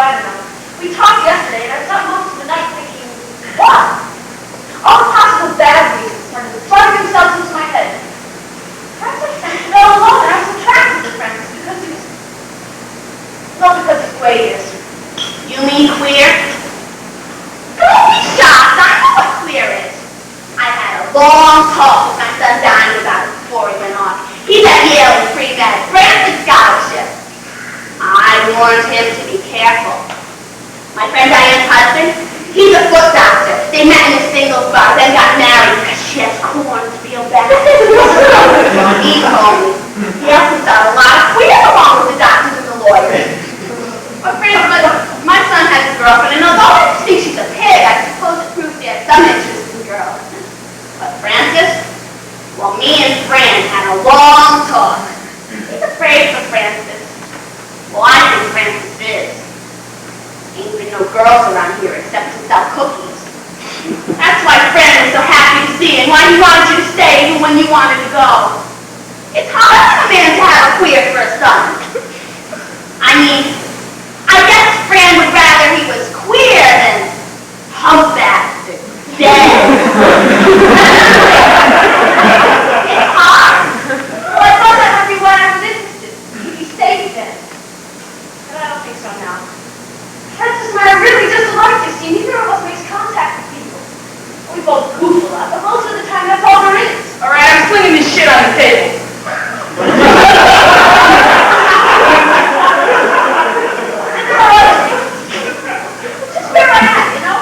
I don't know. We talked yesterday, and I was up most of the night thinking, what? All the possible bad reasons started flooding themselves into my head. Perhaps I felt alone, and I was attracted to Francis because he was... Not because he's the way he is. You mean queer? Don't be shocked. I know what queer is. I had a long talk with my son Donnie about it before he went off. He's at Yale in pre-med, granted scholarship. I warned him to be careful. My friend Diane's husband, he's a foot doctor. They met in a singles bar, then got married because she has corns real bad. He told me. He also saw a lot of queers along with the doctors and the lawyers. But my son has a girlfriend, and although I think she's a pig, I suppose it proves he has some interest in girls. But Francis, well, me and Fran had a long talk. He's afraid for Francis. Well, I think Francis is. Ain't even no girls around here except to sell cookies. That's why Fran was so happy to see you and why he wanted you to stay even when you wanted to go. It's hard for a man to have a queer for a son. I mean, I guess Fran would rather he was queer than humpbacked and dead. It's hard. Well, I thought that would be what I was interested in. He'd be safe then. But I don't think so now. Francis and I are really just alike, you see. Neither of us makes contact with people. We both goof a lot, but most of the time that's all there is. All right, I'm slinging this shit on the table. And there are other things. Just where I am, you know?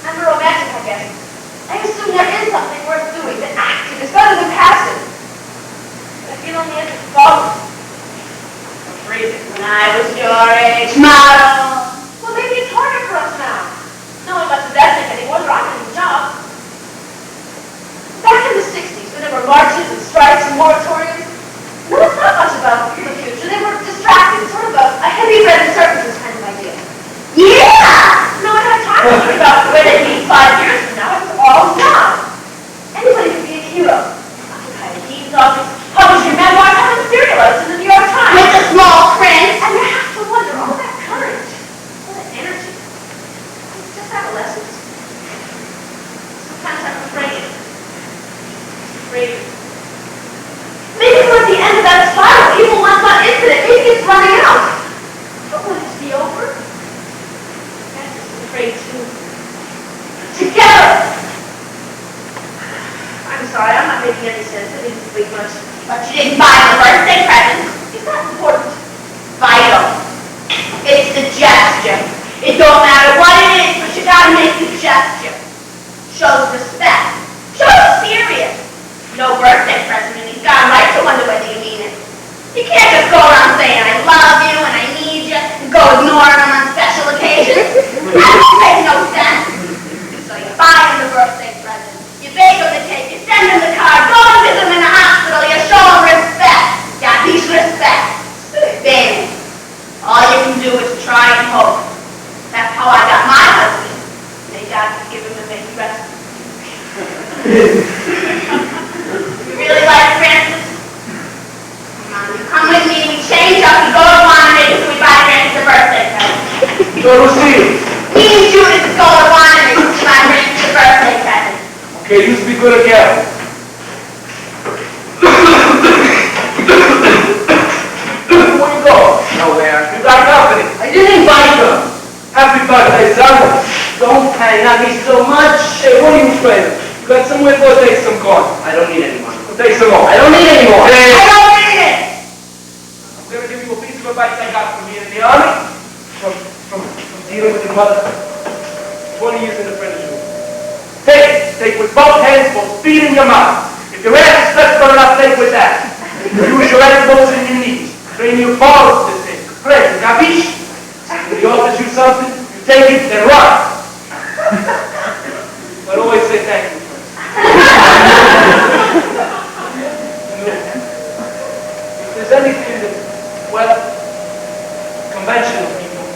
I'm a romantic, I guess. I assume there is something worth doing, that active is better than passive. But I feel on the edge of falling. I'm freezing. When I was your age, model. Well, maybe it's harder for us now. No one lets us ethnic anymore, or I'm getting a job. Back in the 60s, when there were marches and strikes and moratoriums, no one thought much about the future. They were distracted, sort of a heavy red services kind of idea. Yeah! No one had time to think about where they'd be 5 years from now. It was all now. Anybody could be a hero. Occupy a dean's office, publish your memoirs, have them serialized in the New York Times. With the small print. And you have to wonder, all that courage, all that energy, it's just adolescence. Sometimes I'm afraid. Maybe we're at the end of that spiral. People want one incident. Maybe it's running out. Don't want it to be over. Francis is afraid too. Together! I'm sorry, I'm not making any sense. I didn't sleep much. But you didn't buy the birthday present. It's not important. Vital. It's the gesture. It don't matter what it is, but you gotta make the gesture. Shows respect. Shows serious. No birthday present, and he's got a right to wonder whether you mean it. You can't just go around saying, I love you and I need you, and go ignoring him on special occasions. That don't make no sense. So you buy him the birthday present, you bake him the cake, you send him the card, go and visit him in the hospital, you show him respect. You got these respect. Then, all you can do is try and hope. That's how I got my husband. May God forgive him and make the rest. You really like Francis? Come on, you come with me, we change up, we go to Wanamaker, so we buy Francis a birthday present. So we'll see. Me and Judith go to Wanamaker, so we buy Francis a birthday present. Okay, you speak good again. Where you go? Nowhere. You got company. I didn't invite them. Happy birthday, son. Don't hang on me so much. Hey, what are you afraid of? You got somewhere to go take some corn. I don't need any money. Go take some more. I don't need any more. I don't need it! I'm going to give you a piece of advice I got from here in the army. From dealing with your mother. 20 years in the apprenticeship. Take with both hands, both feet in your mouth. If your ass is flexible enough, take with that. Use your elbows and your knees. Train your balls to think. Play, capiche? When he offers you something, you take it and run. But always say thank you first. If there's anything that, well, conventional people,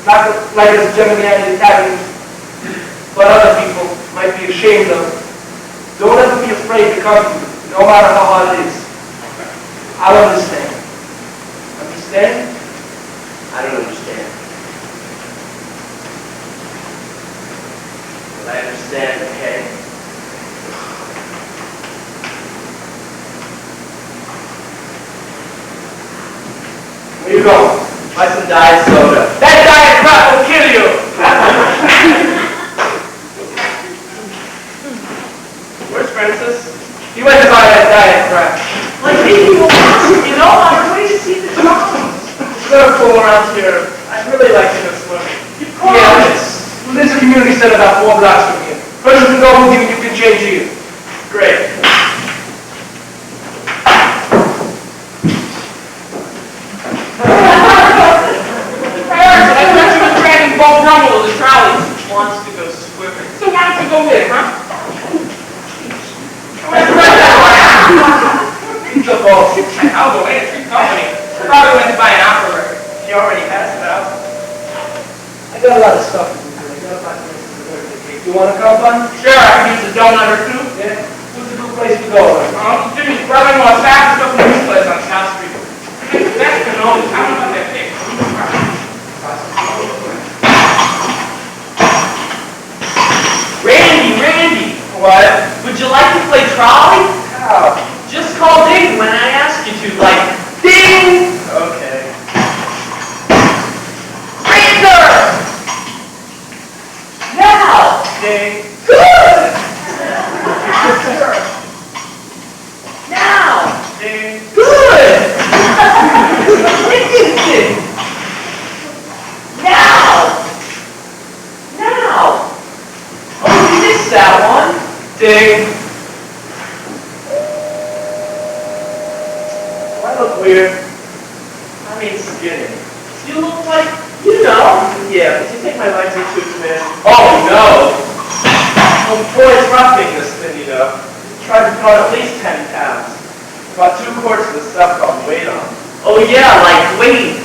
not like us Gemini and Italians, but other people might be ashamed of, don't ever be afraid to come to me, no matter how hard it is. I'll understand. Understand? I don't understand. I understand, okay? Where you going? Buy some diet soda. That diet crap will kill you. Where's Francis? He went to buy that diet crap. Like maybe we'll ask him, you know? I'm ready to see the drums. He's gonna fool around here. I'd really like to go swimming. Yeah, There's a community center about 4 blocks from here. First you can go with you and you can change here. great. Parents, I thought you were dragging Bo Brummel to the trolley. Wants to go swimming. So why don't you go with him, huh? He's a boss. I'll go in. It's your company. Probably went to buy an opera record. He already has it out. I got a lot of stuff to do. I gotta find places to learn to take. You wanna come, bud? Sure, I can use a donut or two. Yeah. Who's a good place to go? Jimmy's brother-in-law's fast up in the new place on South Street. That's cannoli. I don't know about that big. Randy! What? Would you like to play trolley? How? Just call ding when I ask you to, like, ding! Okay. Razor! Now! Ding. Good! Now! Ding. Good! Ding! Now! Now! Oh, you missed that one. Ding. Do I look weird? I mean, skinny. You look like, you know. Yeah, but you take my life too, man. Oh, no. Oh, boy's roughing this thing, you know. Tried to put on at least 10 pounds. About 2 quarts of the stuff called weight on. Oh, yeah, like, wait.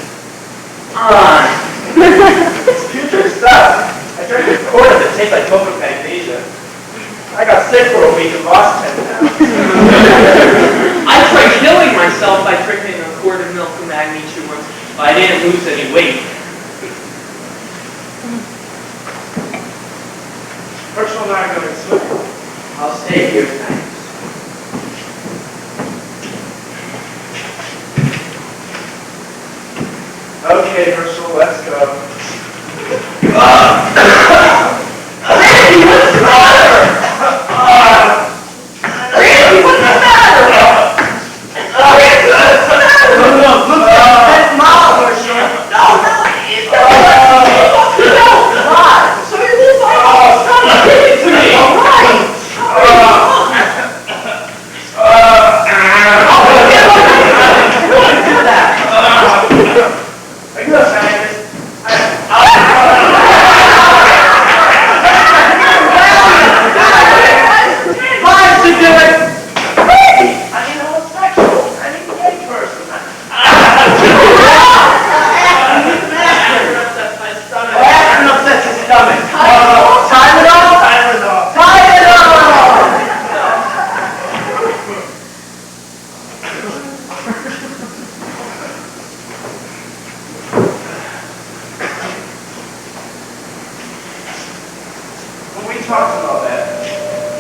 It's putrid stuff. I drank a quart of it, tastes like cocoa magnesia. I got sick for a week and lost 10 pounds. I tried killing myself by drinking a quart of milk of magnesia once, but I didn't lose any weight. Herschel and I are going swimming. I'll stay here tonight. Okay, Herschel, let's go. Randy, what's the matter? Randy, what's the matter? Randy, what's the matter? Look at that mouth, Herschel. No, it's no, why? So you look like stop giving it to me. All right. Don't do that. Are you a scientist? Fine to do it. I mean, homosexual. I mean, gay person. Aspirin upsets his stomach. Tylenol? Tylenol. Tylenol! When we talked about that,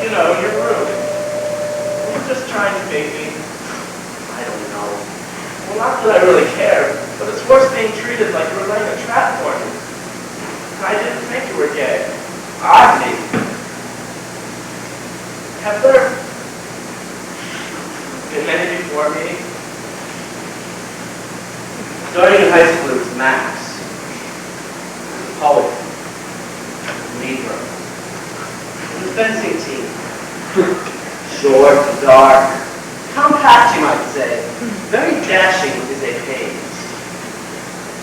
you know, you're rude. We were just trying to make me. I don't know. Well, not that I really care, but it's worse being treated like you were laying a trap for me. I didn't think you were gay. Oddly. Have there been many before me? Starting in high school, there was Max. He was a poet. Libra. On the fencing team. Short, dark, compact, you might say. Very dashing with his épées.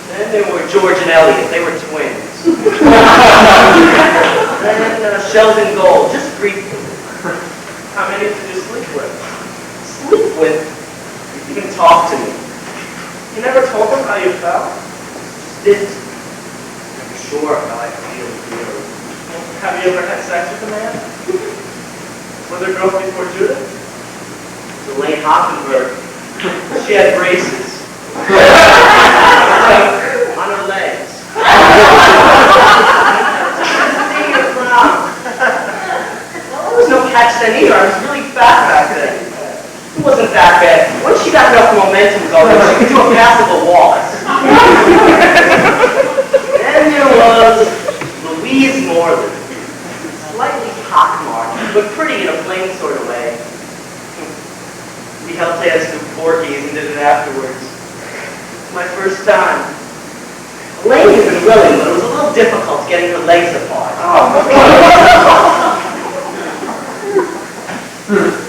Then there were George and Elliot. They were twins. Then Sheldon Gold, just briefly. How many did you sleep with? Sleep with. You can talk to me. You never told them how you felt? Didn't. I'm sure how I feel here. Have you ever had sex with a man? Were there girls before Judith? Elaine Hockenberg. She had braces. On her legs. See you, prom. impassable walls. Then there was Louise Morland. Slightly pockmarked, but pretty in a plain sort of way. We helped dance through Porky's and did it afterwards. My first time. Elaine had been willing, but it was a little difficult getting her legs apart.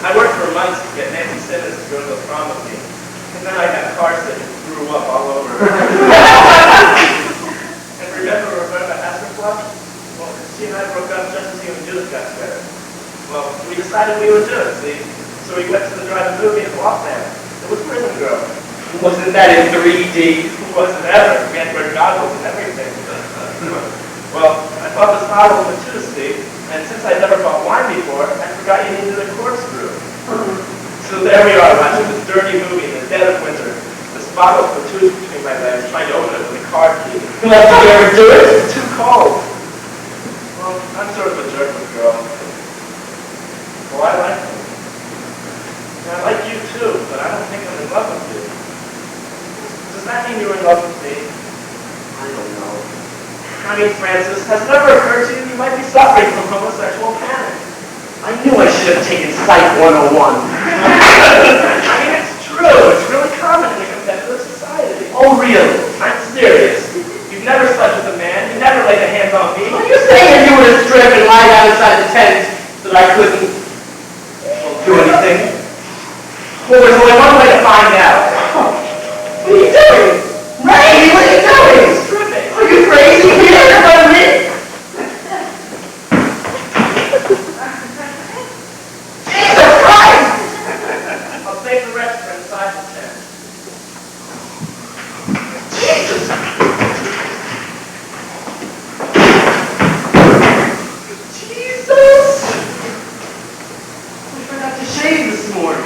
I worked for months to get Nancy Simmons to go to the prom with me. And then I got car sick and threw up all over her. And remember Roberta Hasselhoff? Well, she and I broke up just as even Judith got better. Well, we decided we would do it, see? So we went to the drive-in movie and walked there. It was Prison Girl. Wasn't that in 3D? Who wasn't ever? We had to wear goggles and everything. Well, I bought this bottle of Matussi, and since I'd never bought wine before, I forgot you needed a corkscrew. So there we are, watching this dirty movie in the dead of winter. This bottle of Matussi between my legs, trying to open it with a car key. Did you ever do it? It's too cold. Well, I'm sort of a jerk with girls. Well, I like them. And I like you too, but I don't think I'm in love with you. Does that mean you're in love with me? I don't know. I mean, Francis, has it ever occurred to you you might be suffering from homosexual panic? I knew I should have taken Psych 101. I mean, it's true. It's really common in a competitive society. Oh, really? I'm serious. You've never slept with a man. You never laid a hand on me. Are you saying you were to strip and lie down inside the tent so that I couldn't do anything? Well, there's only one way to find out. What are you doing? Ray, what are you doing? Stripping. Are you crazy? You never done it. Jesus Christ! I'll save the rest for inside the tent. Jesus! Jesus! I forgot to shave this morning.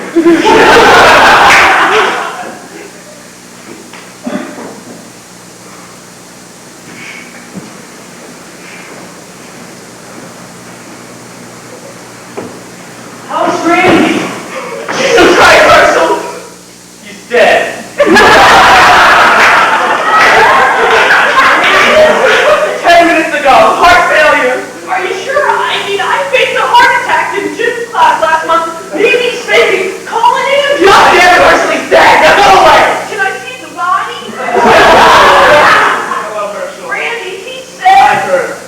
How's Randy? Jesus Christ, Herschel! He's dead. 10 minutes ago, heart failure. Are you sure? I mean, I faced a heart attack in gym class last month. Maybe speaking. Call an ambulance. Not dead, Herschel's dead. Now go away. Can I see the body? Hello, Herschel. Randy, he I said. heard.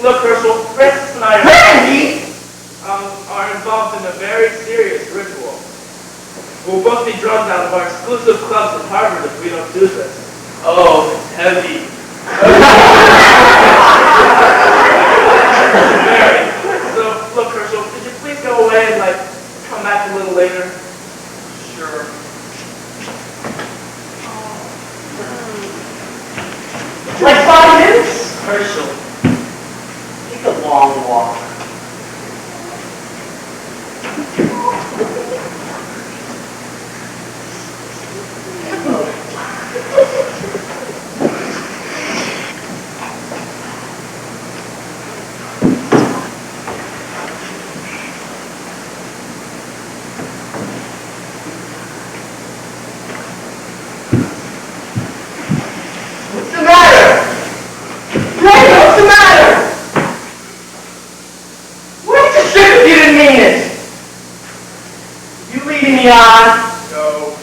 Look, Herschel, Francis and I Randy! are involved in a very serious ritual. We'll both be drugged out of our exclusive clubs at Harvard if we don't do this. Oh, it's heavy. Very. So, look, Herschel, could you please go away and, come back a little later? Sure. Like 5 minutes? Herschel, take a long walk. What's the matter? Randy, what's the matter? What did you say if you didn't mean it? You leading me on? No.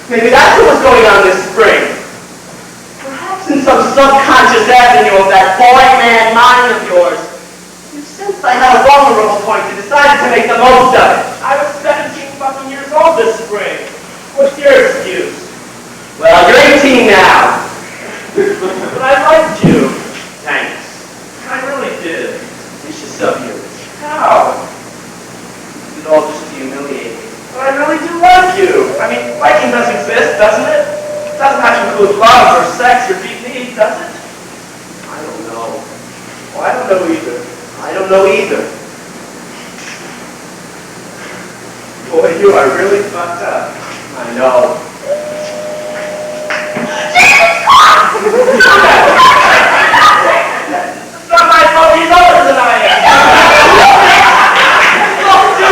Maybe that's what was going on this spring. Perhaps in some subconscious avenue of that boy man mind of yours, you sensed I had a vulnerable point and decided to make the most of it. I was 17 fucking years old this spring. What's your excuse? Well, you're 18 now. But I liked you. Thanks. I really did. Vicious of you. How? It all just to humiliate me. But I really do like you. I mean, liking does exist, doesn't it? It doesn't have to include love or sex or deep need, does it? I don't know. Well, I don't know either. I don't know either. Boy, you are really fucked up. I know. It's not my fault he's older than I am. Don't do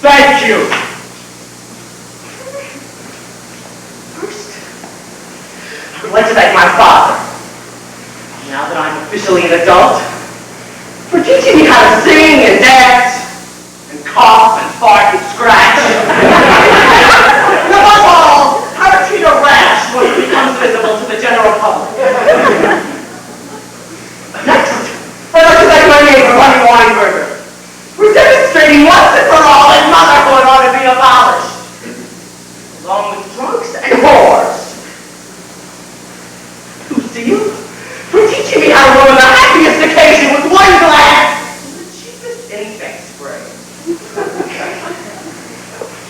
Thank you. First, I would like to thank my father, now that I'm officially an adult, for teaching me how to sing and dance, and cough and fart and scratch. And above all, how to treat a rash when it becomes visible to the general public. Next, I'd like to thank my neighbor, Honey Weinberger, for demonstrating once and for all that motherhood ought to be abolished, along with drunks and whores. Lucille, for teaching me how to ruin the happiest occasion with one glass of the cheapest insect spray.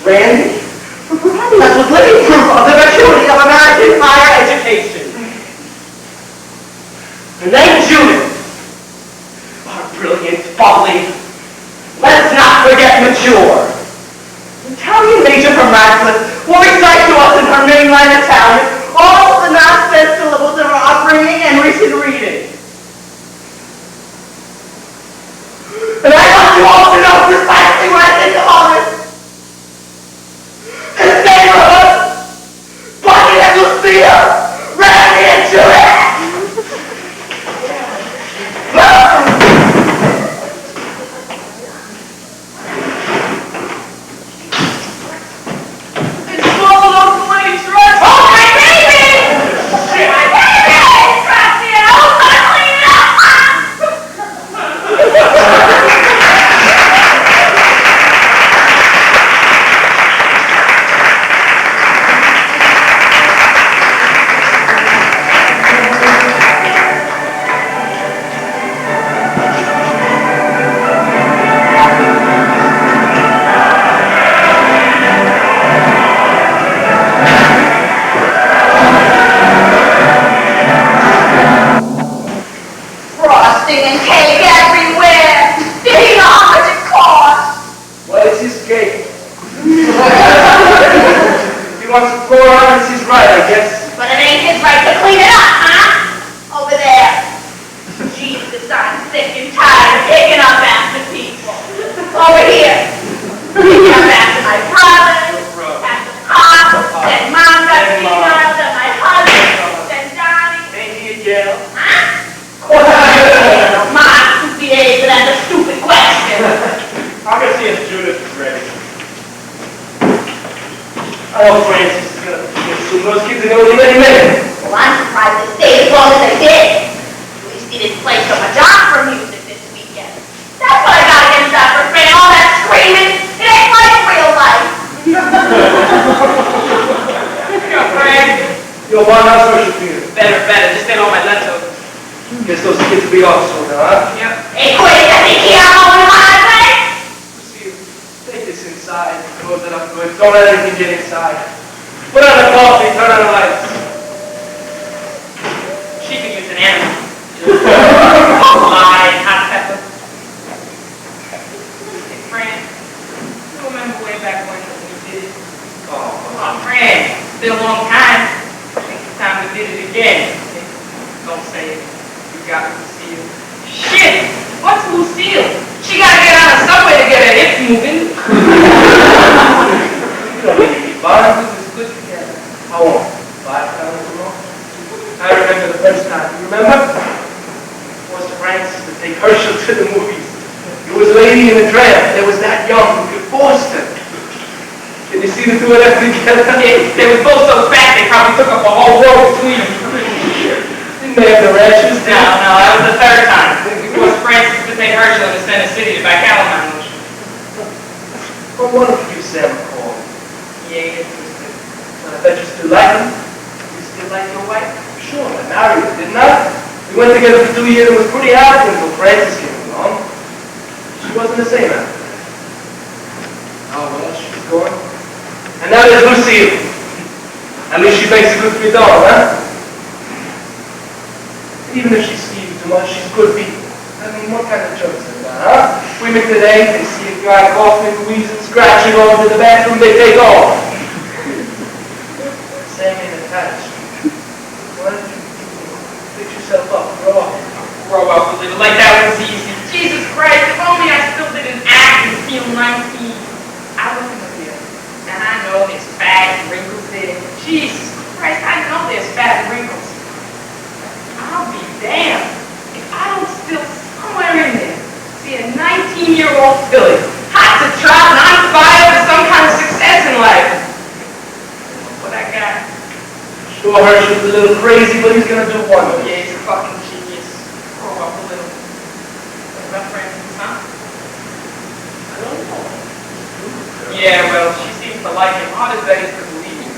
Randy, for providing us with living proof of the vacuity of American higher education. And then Judith, our brilliant, bubbly, let's not forget mature. Italian major from Radcliffe will recite to us in her mainland Italian all the nonsense syllables of our upbringing and recent reading. And I want you all to know precisely where I think of all this. In the neighborhood, Bunny and Lucia, Randy and Judith. They were both so fat they probably took up a whole row between them. Didn't they have the rashes? No, that was the third time. It was Francis to take Herschel to Tennessee to buy calamine lotion. Well, one of you, Sam, called. Yeah. I bet you still like him. You still like your wife? Sure, I married her, didn't I? We went together for 2 years and was pretty happy until Francis came along. She wasn't the same after that. Oh, well, she's gone. And now there's Lucille. At least she makes a good guitar, huh? Even if she skews too much, she's good people. I mean, what kind of choice is that, huh? Women today, they see a guy coughing, wheezing, scratching all over the bathroom, they take off. Sam ain't attached. Why don't you fix yourself up, grow up? Grow up a little. Like that was easy. Jesus Christ, if only I still didn't act and feel 19. I 18-year-old Philly. Hot to trot and on fire for some kind of success in life. What that guy? Sure, Herschel's a little crazy, but he's gonna do wonders. Yeah, he's a fucking genius. Grow up a little. What about Francis, huh? I don't know. Yeah, well, she seems to like him. Hard as that is to believe.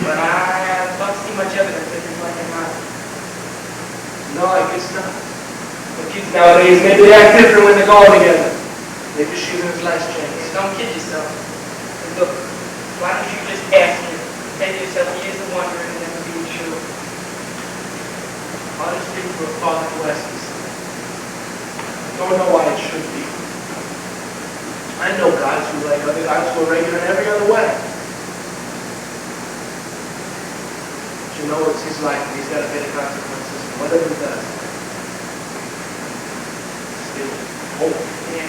But I don't see much evidence that he's like him either. No, I guess not. The kids nowadays, maybe they act different when they're going together. Maybe she's in his last chance. Don't kid yourself. And look, why don't you just ask him? Tell yourself he is a wonder and never being true. All these things were father blessings. I don't know why it should be. I know guys who like other guys who are regular in every other way. But you know, it's his life and he's got to pay the consequences for whatever he does. Still, hope. Yeah.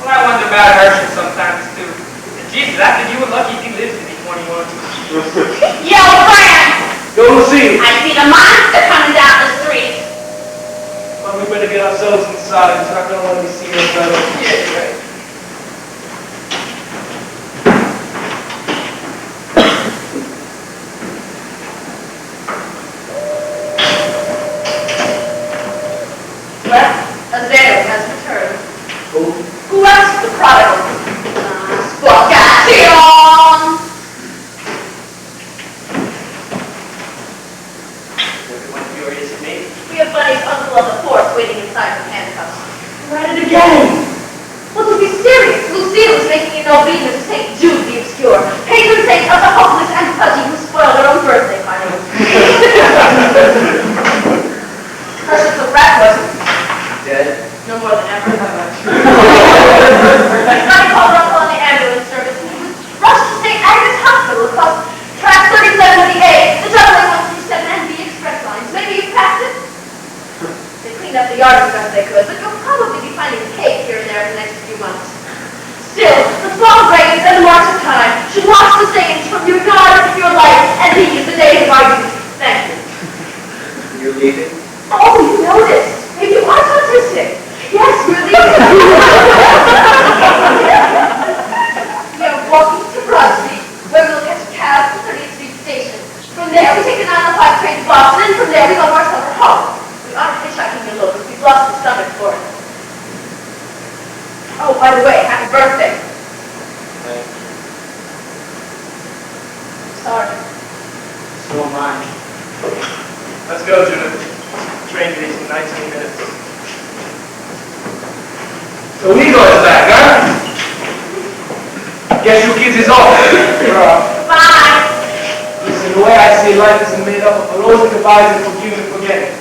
Well, I wonder about Herschel sometimes, too. And Jesus, I think you were lucky if he lives to be 21. Yo, friend! Go see. I see the monster coming down the street. Well, we better get ourselves inside. He's not going to let me see us better. Yeah, right. Well, Azalea has returned. Who? Who else? The prodigal. Spagation! Everyone furious at me? We have Bunny's uncle of the force waiting inside with handcuffs. We're at it again. Well, to be serious, Lucille is making an obedience to St. Jude the Obscure, patron saint of the hopeless and fuzzy who spoiled their own birthday party. Herschel's a rat wasn't. Dead? No more than ever. Bunny called her uncle on the ambulance service and he was rushed to St. Agnes Hospital across track 37 of the A, the AA-137 and B express lines. Maybe you've passed it? They cleaned up the yard as best they could, but you'll probably be finding a cake here and there in the next few months. Still, the fall graves and the march of time should wash the stains from your God and your life, and these the days of our youth. Thank you. You're leaving? Oh, you noticed. Maybe you aren't autistic. Yes, we're leaving. We are walking to Broad Street, where we'll catch a cab to 30th Street Station. From there, we take the 905 train to Boston, and from there, we go to our summer home. We aren't hitchhiking a little, we've lost the stomach for it. Oh, by the way, happy birthday. Thanks. Sorry. So am I. Let's go, Judith. Train leaves in 19 minutes. So we go back, huh? Guess you kids is off. Bye! Listen, the way I see life isn't made up of hellos and goodbyes and forgive and forget.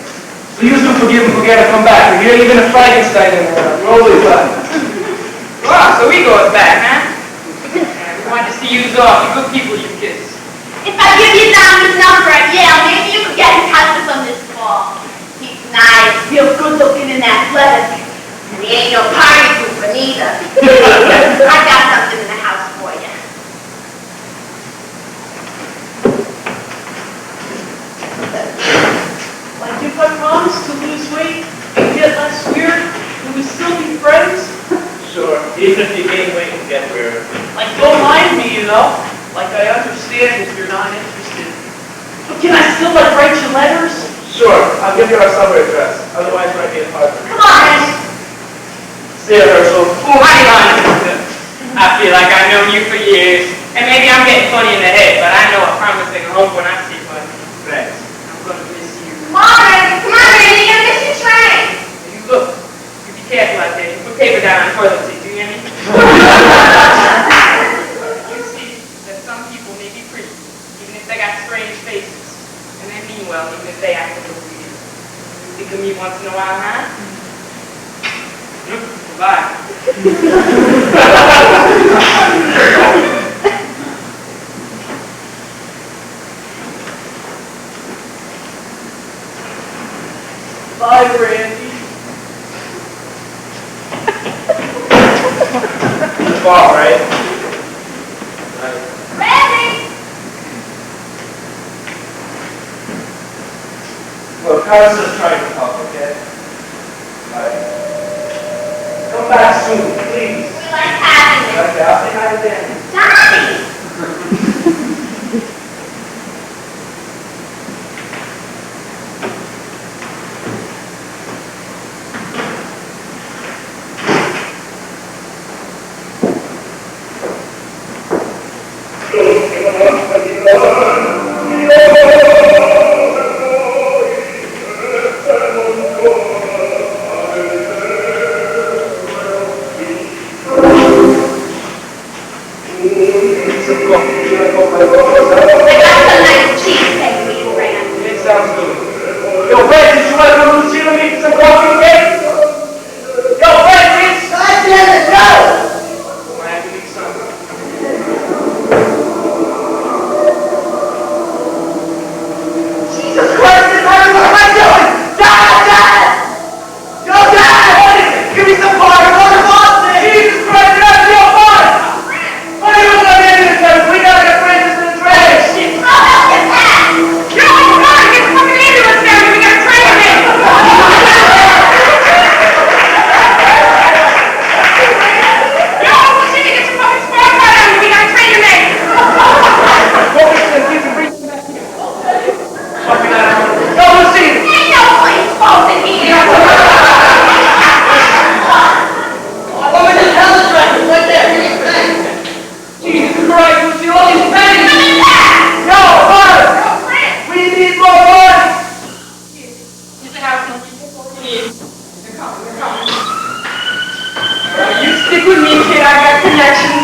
So you do forgive and forget and come back. If you ain't even a Frankenstein in there, you're always right. Wow, so we goes back, huh? Yeah, we wanted to see you off. You good people, you kids. If I give you Don's number at Yale, maybe you could get in touch with him this fall. He's nice, real good looking in athletic. And he ain't no party pooper neither. I got something in the house for you. Like if I promised to lose weight and get less weird, we would still be friends? Sure, even if you gain weight and get weird. Like, don't mind me, you know? Like, I understand if you're not interested. But can I still, like, write you letters? Sure, I'll give you our summer address. Otherwise, write me a card. Come on. See you, Herschel. Oh, how you on? I feel like I've known you for years. And maybe I'm getting funny in the head, but I know I promise I hope when I see one. Thanks. I'm gonna miss you. Come on, Randy, you're gonna miss your train. You look. You be careful out there. You put paper down on the toilet seat, do you hear me? You see that some people may be pretty, even if they got strange faces. And they mean well, even if they act a little weird. You think of me once in a while, huh? Goodbye. Bye, Randy. The fall, right? Randy! Look, I was just trying to talk, okay? Bye. Come back soon. please. We like having it. Okay, I'll say hi to Danny. Johnny! I got some nice cheesecake for you, Fran. It sounds good. Yo, Francis, you want to go to Lucille and make some coffee, okay? Yo, Francis! God damn it, no! I have to make something. Jesus Christ, this what am I doing? Dad! Yo, Dad! What is it? Give me some water. What is Boston? Jesus Christ, that's your water! What are you doing in this house? We gotta get Francis in the trash. Oh, help your cat! Yo, come on, get the fucking ambulance down here. We gotta train him in. Yo, Lucinda, get some fucking squad car down here. We gotta train him in. Yo, Lucy! Ain't no place false in here. Woman, just tell us right there. Jesus Christ, Lucy, all these pennies! Give me that! Yo, water! We need more water! Here's the house number. They're coming. You stick with me, kid. I got connections.